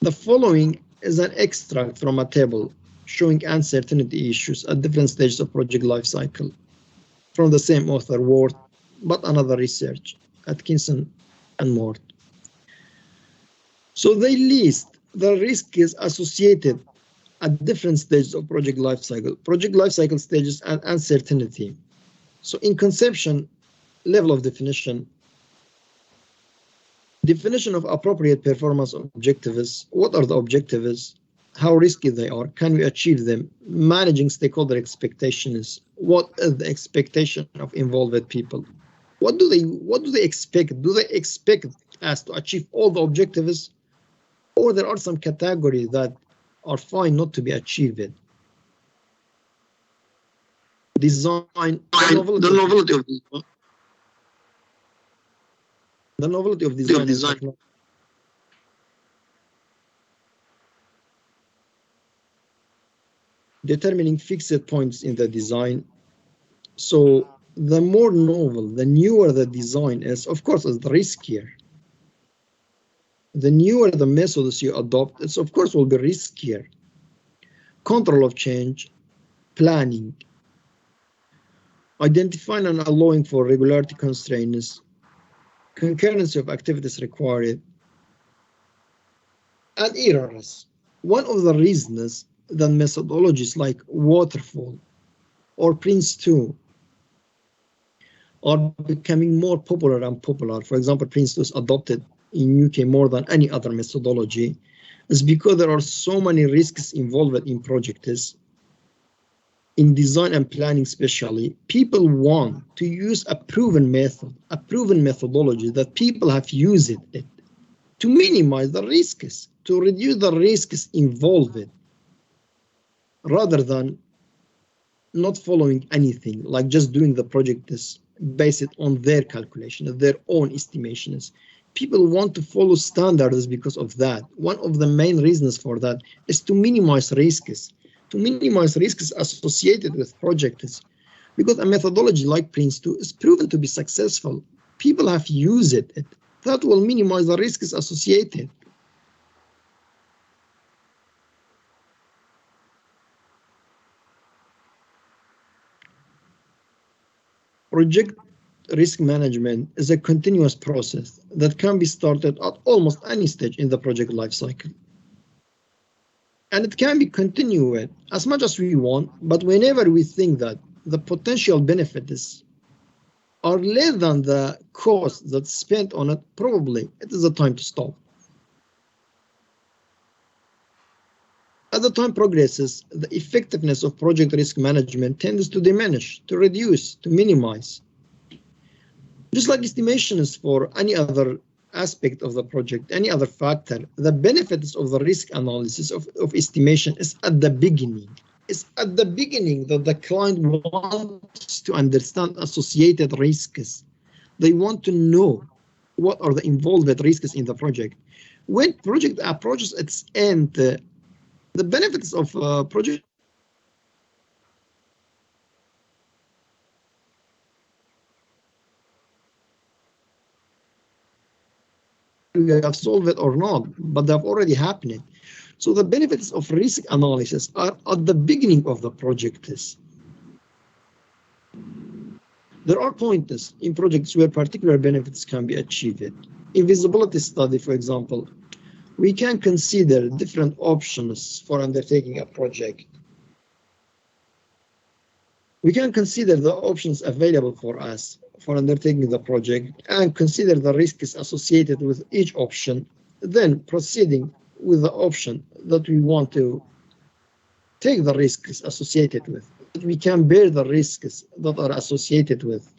S1: The following is an extract from a table showing uncertainty issues at different stages of project life cycle from the same author, Ward, but another research, Atkinson and Mort. So they list the risks associated at different stages of project life cycle stages and uncertainty. So in conception, level of definition of appropriate performance objectives. What are the objectives? How risky they are? Can we achieve them? Managing stakeholder expectations. What is the expectation of involved people? What do they expect? Do they expect us to achieve all the objectives, or there are some categories that are fine not to be achieved? Design, the novelty of design. Determining fixed points in the design. So the more novel, the newer the design is, of course, it's riskier. The newer the methods you adopt, it's of course will be riskier. Control of change, planning, identifying and allowing for regularity constraints, concurrency of activities required, and errors. One of the reasons that methodologies like waterfall or Prince2 are becoming more popular and popular. For example, Prince2 is adopted in UK more than any other methodology, is because there are so many risks involved in projects. In design and planning especially, people want to use a proven method, a proven methodology that people have used it to minimize the risks, to reduce the risks involved, rather than not following anything, like just doing the project based on their calculation, their own estimations. People want to follow standards because of that. One of the main reasons for that is to minimize risks. To minimize risks associated with projects, because a methodology like Prince2 is proven to be successful. People have used it. That will minimize the risks associated. Project risk management is a continuous process that can be started at almost any stage in the project lifecycle. And it can be continued as much as we want, but whenever we think that the potential benefits are less than the cost that's spent on it, probably it is the time to stop. As the time progresses, the effectiveness of project risk management tends to diminish, to reduce, to minimize. Just like estimations for any other aspect of the project, any other factor, the benefits of the risk analysis of estimation is at the beginning. It's at the beginning that the client wants to understand associated risks. They want to know what are the involved risks in the project. When project approaches its end, the benefits of project we have solved it or not, but they have already happened. So the benefits of risk analysis are at the beginning of the project. There are points in projects where particular benefits can be achieved. In feasibility study, for example, we can consider different options for undertaking a project. We can consider the options available for us for undertaking the project and consider the risks associated with each option, then proceeding with the option that we want to take the risks associated with. We can bear the risks that are associated with.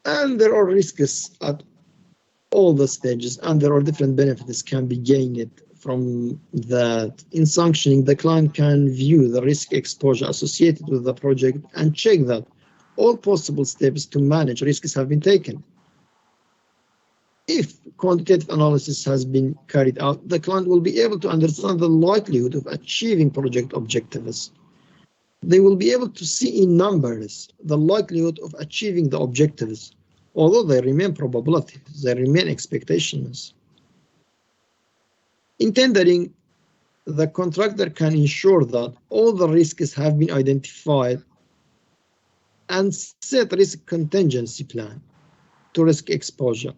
S1: And there are risks at all the stages, and there are different benefits can be gained from that. In sanctioning, the client can view the risk exposure associated with the project and check that all possible steps to manage risks have been taken. If quantitative analysis has been carried out, the client will be able to understand the likelihood of achieving project objectives. They will be able to see in numbers the likelihood of achieving the objectives, although they remain probabilities, they remain expectations. In tendering, the contractor can ensure that all the risks have been identified and set risk contingency plan to risk exposure.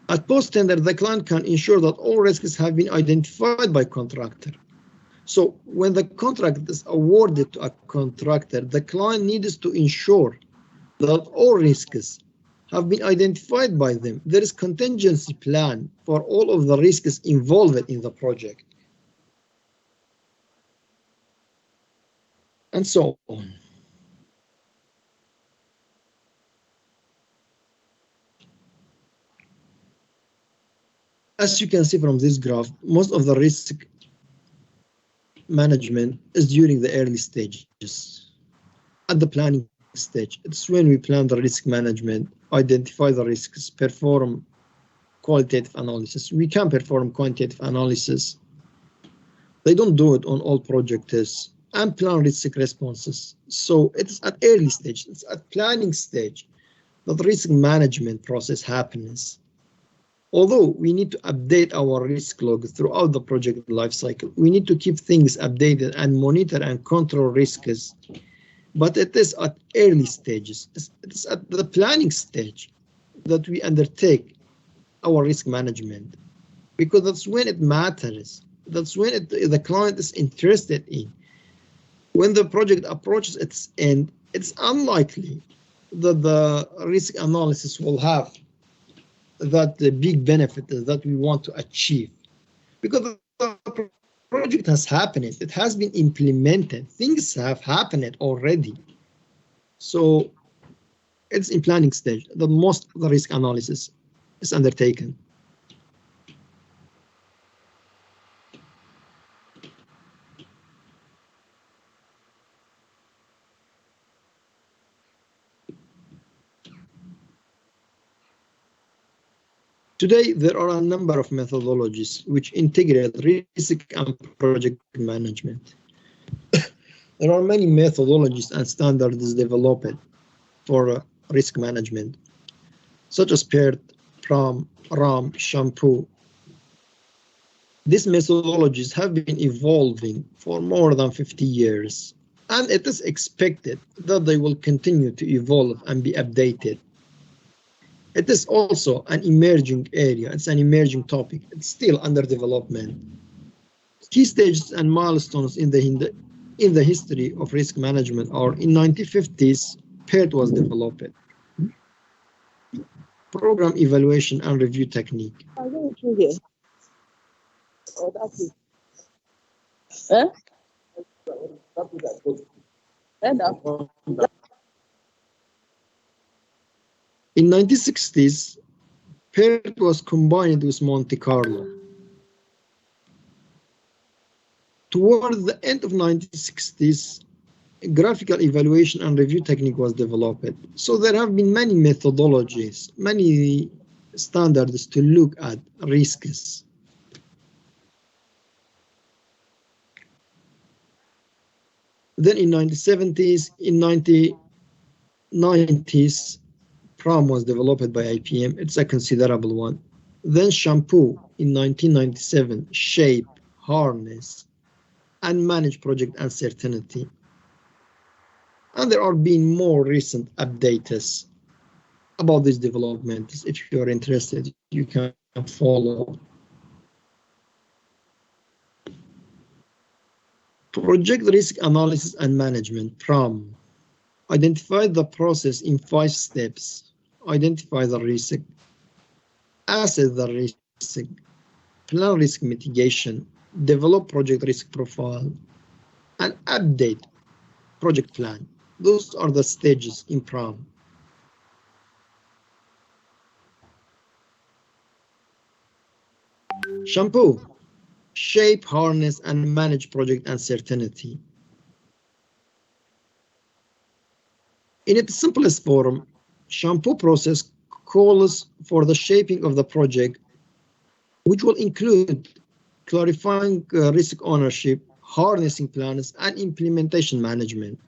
S1: At post-tender, the client can ensure that all risks have been identified by contractor. So when the contract is awarded to a contractor, the client needs to ensure that all risks have been identified by them. There is contingency plan for all of the risks involved in the project. And so on. As you can see from this graph, most of the risk management is during the early stages. At the planning stage, it's when we plan the risk management, identify the risks, perform qualitative analysis. We can perform quantitative analysis. They don't do it on all projects, and plan risk responses. So it's at early stage, it's at planning stage that the risk management process happens. Although we need to update our risk log throughout the project lifecycle, we need to keep things updated and monitor and control risks. But it is at early stages, it's at the planning stage that we undertake our risk management, because that's when it matters. That's when the client is interested in. When the project approaches its end, it's unlikely that the risk analysis will have that big benefit that we want to achieve, because the project has happened, it has been implemented, things have happened already. So it's in planning stage that most of the risk analysis is undertaken. Today, there are a number of methodologies which integrate risk and project management. There are many methodologies and standards developed for risk management, such as PERT, PRAM, RAM, shampoo. These methodologies have been evolving for more than 50 years, and it is expected that they will continue to evolve and be updated. It is also an emerging area, it's an emerging topic, it's still under development. Key stages and milestones in the history of risk management are: in 1950s, PERT was developed. Program evaluation and review technique. In 1960s, PERT was combined with Monte Carlo. Toward the end of 1960s, graphical evaluation and review technique was developed. So there have been many methodologies, many standards to look at risks. Then in 1970s, in 1990s, PRAM was developed by IPM. It's a considerable one. Then shampoo in 1997, shape, harness, and manage project uncertainty. And there are been more recent updates about these developments. If you are interested, you can follow. Project risk analysis and management. PRAM. Identify the process in 5 steps. Identify the risk. Assess the risk. Plan risk mitigation. Develop project risk profile. And update project plan. Those are the stages in PRAM. Shampoo. Shape, harness, and manage project uncertainty. In its simplest form, shampoo process calls for the shaping of the project, which will include clarifying risk ownership, harnessing plans, and implementation management.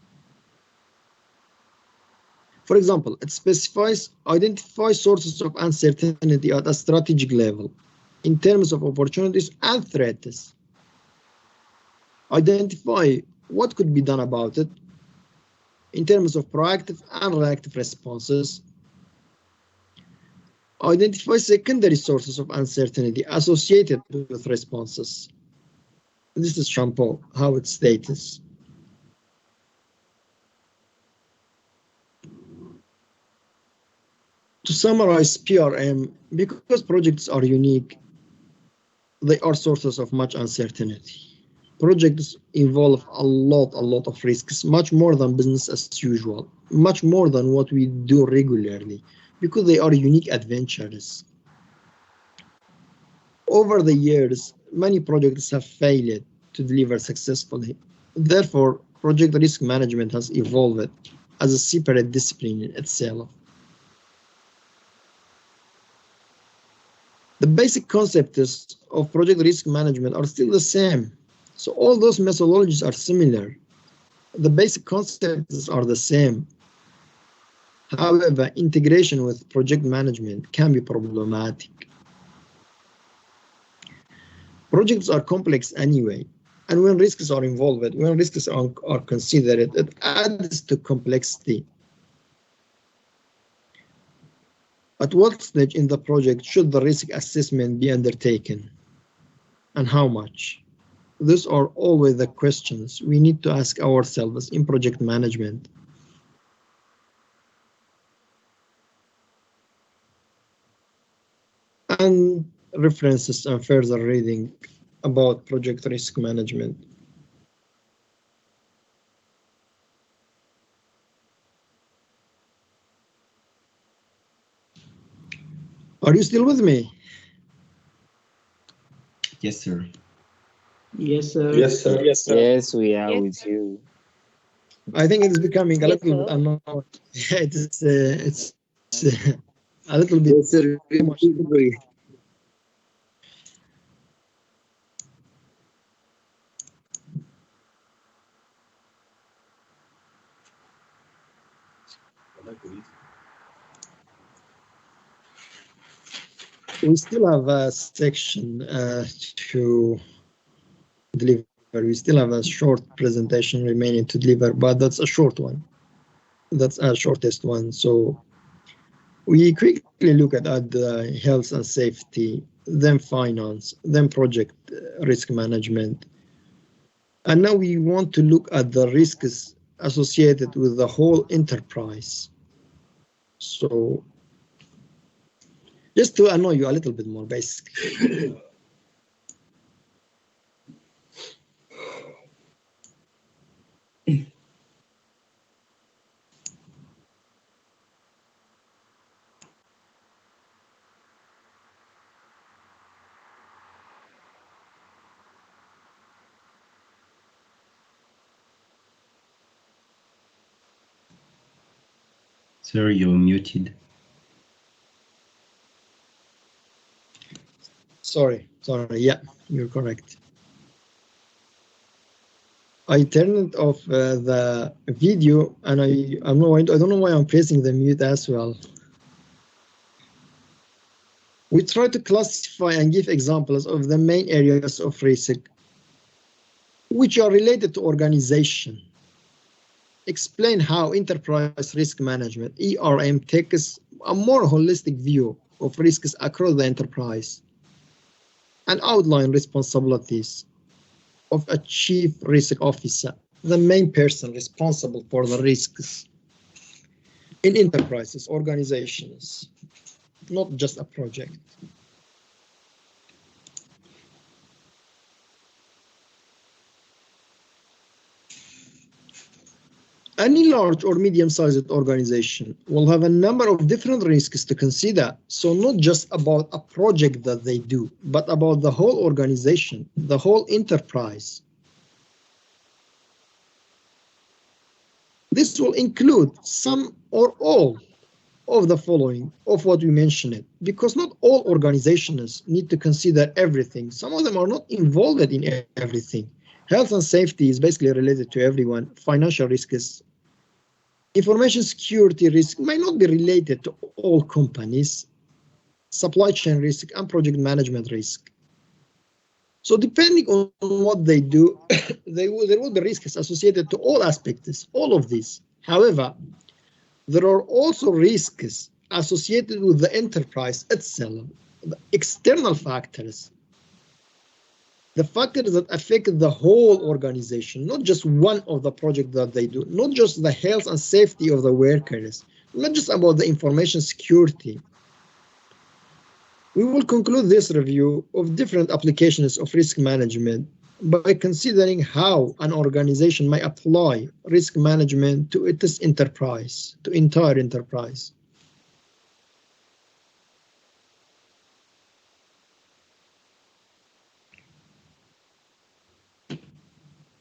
S1: For example, it specifies identify sources of uncertainty at a strategic level in terms of opportunities and threats. Identify what could be done about it in terms of proactive and reactive responses. Identify secondary sources of uncertainty associated with responses. This is shampoo, how it states. To summarize PRM, because projects are unique, they are sources of much uncertainty. Projects involve a lot of risks, much more than business as usual, much more than what we do regularly, because they are unique adventures. Over the years, many projects have failed to deliver successfully. Therefore, project risk management has evolved as a separate discipline in itself. The basic concepts of project risk management are still the same. So all those methodologies are similar. The basic concepts are the same. However, integration with project management can be problematic. Projects are complex anyway, and when risks are involved, when risks are considered, it adds to complexity. At what stage in the project should the risk assessment be undertaken, and how much? These are always the questions we need to ask ourselves in project management. And references and further reading about project risk management. Are you still with me?
S10: Yes, sir.
S4: Yes, sir.
S3: Yes, sir.
S9: Yes, sir.
S11: Yes, we are with you.
S1: I think it is becoming a
S12: Yes,
S1: little bit
S12: sir.
S1: unknown. It's a little bit
S7: Yes, sir.
S1: too much. We still have a section to deliver. We still have a short presentation remaining to deliver, but that's a short one. That's our shortest one. So we quickly look at the health and safety, then finance, then project risk management. And now we want to look at the risks associated with the whole enterprise. So just to annoy you a little bit more, basically.
S10: Sir, you're muted.
S1: Sorry, yeah, you're correct. I turned off the video, and I don't know why I'm pressing the mute as well. We try to classify and give examples of the main areas of risk which are related to organization. Explain how enterprise risk management, ERM, takes a more holistic view of risks across the enterprise and outline responsibilities. of a chief risk officer, the main person responsible for the risks in enterprises, organizations, not just a project. Any large or medium-sized organization will have a number of different risks to consider. So not just about a project that they do, but about the whole organization, the whole enterprise. This will include some or all of the following of what we mentioned, because not all organizations need to consider everything. Some of them are not involved in everything. Health and safety is basically related to everyone. Financial risks, information security risk may not be related to all companies. Supply chain risk and project management risk. So depending on what they do, there will be risks associated to all aspects, all of these. However, there are also risks associated with the enterprise itself, the external factors, the factors that affect the whole organization, not just one of the projects that they do, not just the health and safety of the workers, not just about the information security. We will conclude this review of different applications of risk management by considering how an organization may apply risk management to its enterprise, to entire enterprise.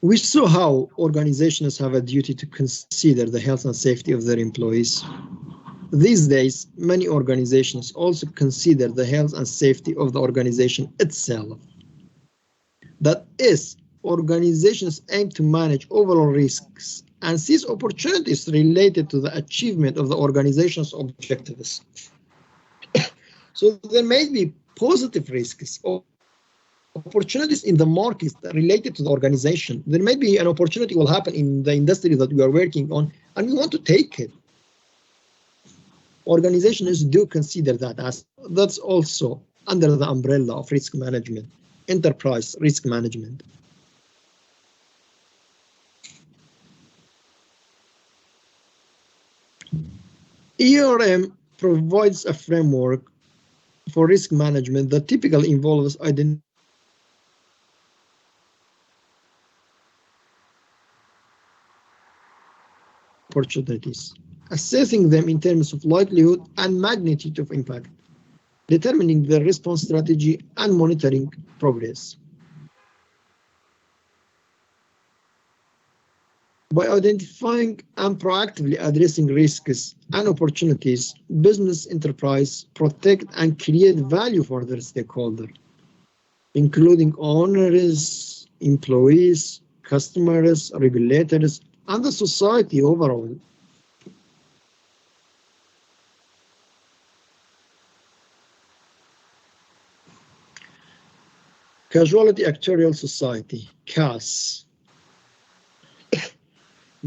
S1: We saw how organizations have a duty to consider the health and safety of their employees. These days, many organizations also consider the health and safety of the organization itself. That is, organizations aim to manage overall risks and seize opportunities related to the achievement of the organization's objectives. So there may be positive risks or opportunities in the market related to the organization. There may be an opportunity will happen in the industry that we are working on, and we want to take it. Organizations do consider that as that's also under the umbrella of risk management, enterprise risk management. ERM provides a framework for risk management that typically involves identifying opportunities, assessing them in terms of likelihood and magnitude of impact, determining the response strategy, and monitoring progress. By identifying and proactively addressing risks and opportunities, business enterprise protect and create value for their stakeholders, including owners, employees, customers, regulators, and the society overall. Casualty Actuarial Society, CAS,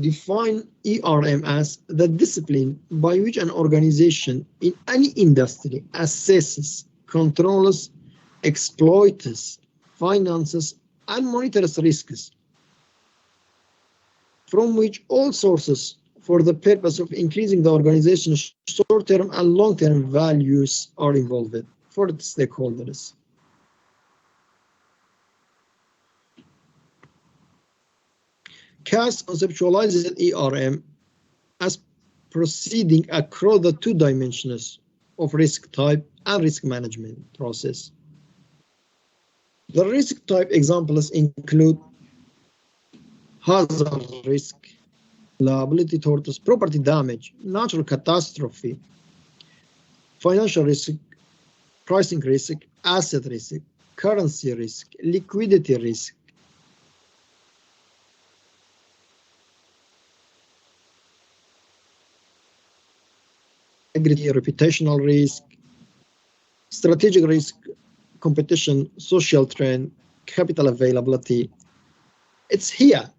S1: define ERM as the discipline by which an organization in any industry assesses, controls, exploits, finances, and monitors risks, from which all sources for the purpose of increasing the organization's short-term and long-term values are involved for the stakeholders. CAS conceptualizes ERM as proceeding across the two dimensions of risk type and risk management process. The risk type examples include hazard risk, liability torts, property damage, natural catastrophe, financial risk, pricing risk, asset risk, currency risk, liquidity risk, integrity, reputational risk, strategic risk, competition, social trend, capital availability. It's here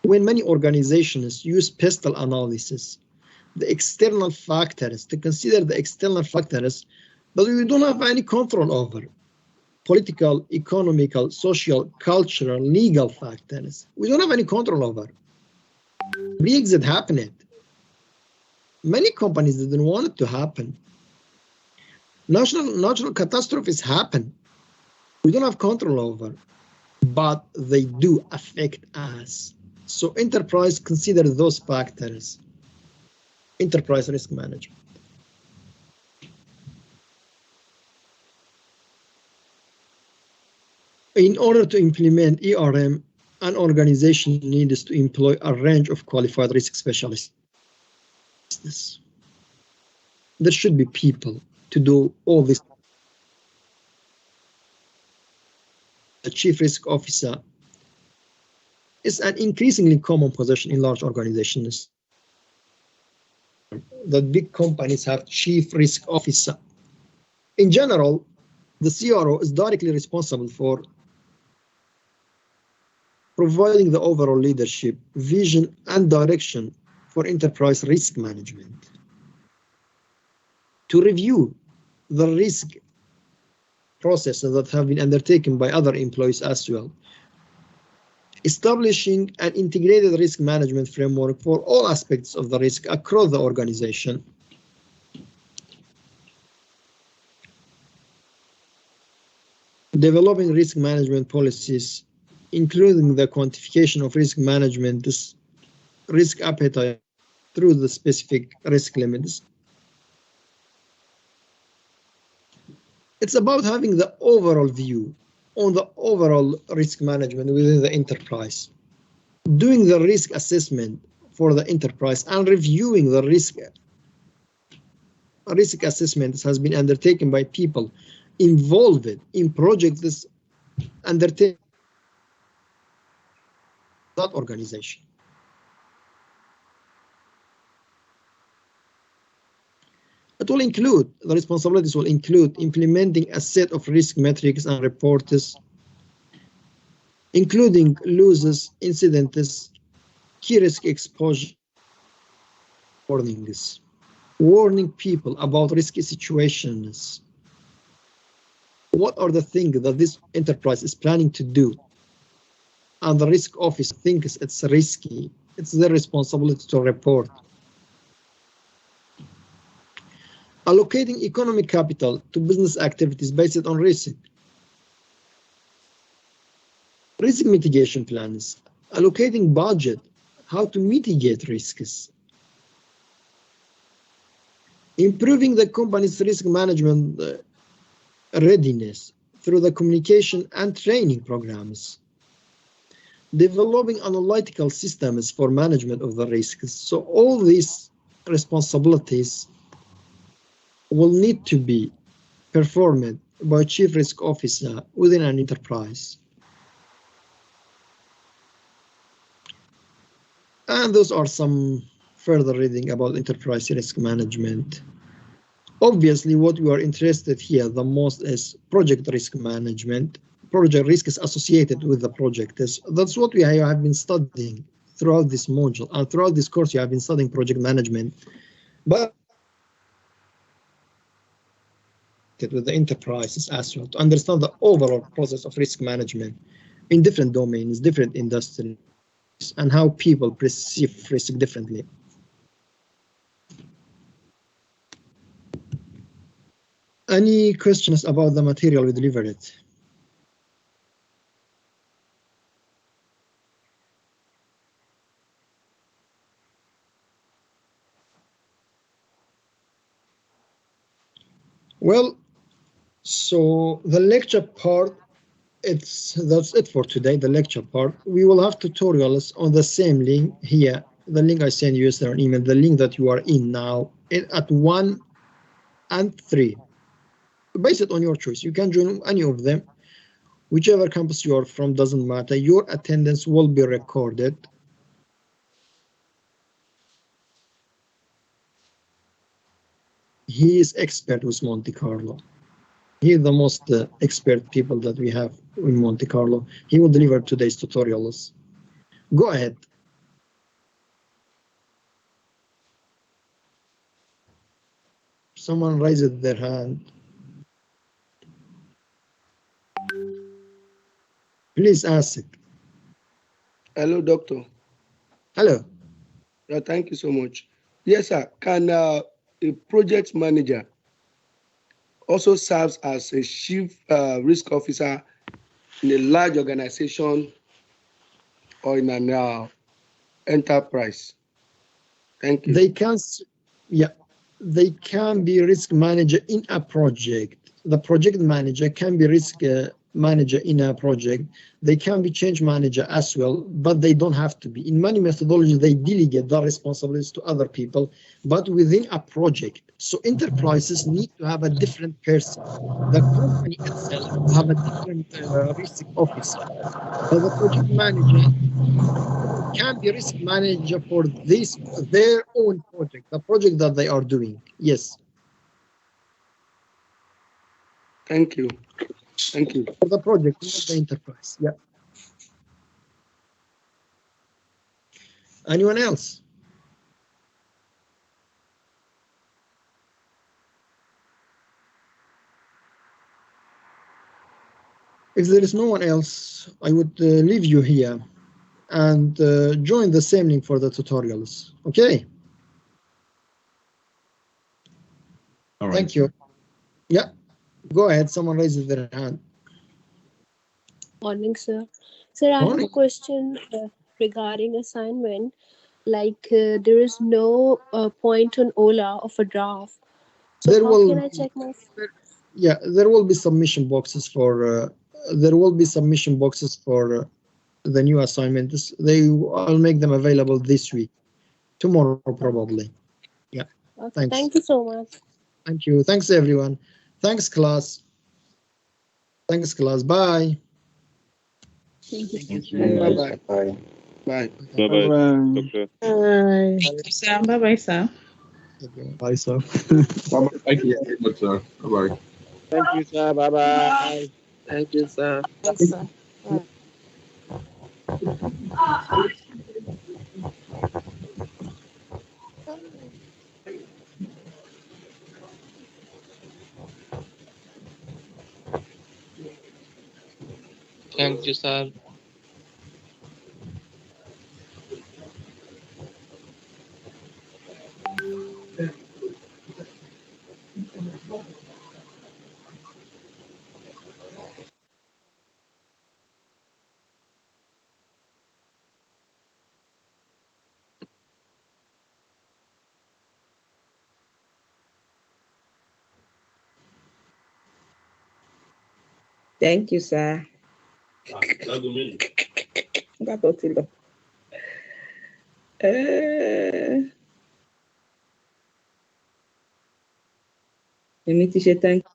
S1: when many organizations use PESTEL analysis, the external factors, to consider the external factors that we don't have any control over, political, economical, social, cultural, legal factors we don't have any control over. Brexit happened. Many companies didn't want it to happen. Natural catastrophes happen. We don't have control over, but they do affect us. So enterprise consider those factors. Enterprise risk management. In order to implement ERM, an organization needs to employ a range of qualified risk specialists. There should be people to do all this. The chief risk officer is an increasingly common position in large organizations. The big companies have chief risk officer. In general, the CRO is directly responsible for providing the overall leadership, vision, and direction for enterprise risk management. To review the risk processes that have been undertaken by other employees as well. Establishing an integrated risk management framework for all aspects of the risk across the organization. Developing risk management policies, including the quantification of risk management, risk appetite through the specific risk limits. It's about having the overall view on the overall risk management within the enterprise, doing the risk assessment for the enterprise and reviewing the risk assessment has been undertaken by people involved in projects undertaken that organization. It will include, the responsibilities will include implementing a set of risk metrics and reports, including losses, incidents, key risk exposure, warnings, warning people about risky situations. What are the things that this enterprise is planning to do? And the risk office thinks it's risky. It's their responsibility to report. Allocating economic capital to business activities based on risk. Risk mitigation plans. Allocating budget, how to mitigate risks. Improving the company's risk management readiness through the communication and training programs. Developing analytical systems for management of the risks. So all these responsibilities will need to be performed by a chief risk officer within an enterprise. And those are some further reading about enterprise risk management. Obviously, what we are interested here the most is project risk management. Project risk is associated with the project. That's what we have been studying throughout this module and throughout this course. You have been studying project management, but with the enterprises as well to understand the overall process of risk management in different domains, different industries, and how people perceive risk differently. Any questions about the material we delivered? Well, so the lecture part, that's it for today, the lecture part. We will have tutorials on the same link here, the link I sent you yesterday on email, the link that you are in now at 1 and 3. Based on your choice, you can join any of them. Whichever campus you are from doesn't matter. Your attendance will be recorded. He is expert with Monte Carlo. He is the most expert people that we have in Monte Carlo. He will deliver today's tutorials. Go ahead. Someone raised their hand. Please ask.
S7: Hello, doctor.
S1: Hello.
S7: Yeah, thank you so much. Yes, sir. Can a project manager also serve as a chief risk officer in a large organization or in an enterprise? Thank you.
S1: They can, yeah, they can be risk manager in a project. The project manager can be risk manager in a project. They can be change manager as well, but they don't have to be. In many methodologies, they delegate the responsibilities to other people, but within a project. So enterprises need to have a different person. The company itself have a different risk officer. But the project manager can be risk manager for their own project, the project that they are doing. Yes.
S7: Thank you. Thank you.
S1: For the project, not the enterprise. Yeah. Anyone else? If there is no one else, I would leave you here and join the same link for the tutorials. Okay.
S10: All right.
S1: Thank you. Yeah. Go ahead. Someone raises their hand.
S11: Morning, sir. Sir, I have
S1: Morning.
S11: a question regarding assignment. Like, there is no point on Ola of a draft. So
S1: There
S11: how
S1: will
S11: can I check my?
S1: Yeah, there will be submission boxes for the new assignments. I'll make them available this week, tomorrow probably. Yeah.
S11: Okay,
S1: Thanks.
S11: thank you so much.
S1: Thank you. Thanks everyone. Thanks class. Thanks class. Bye.
S11: Thank you.
S10: Thank you.
S7: Bye-bye.
S3: Bye.
S7: Bye.
S3: Bye-bye, doctor.
S2: Bye.
S6: Thank you, sir. Bye-bye, sir.
S1: Bye, sir.
S12: Thank you very much, sir. Bye-bye.
S9: Thank you, sir. Bye-bye. Thank you, sir.
S2: Yes, sir. Bye.
S9: Thank you, sir.
S6: Thank you, sir. Let me teach you thank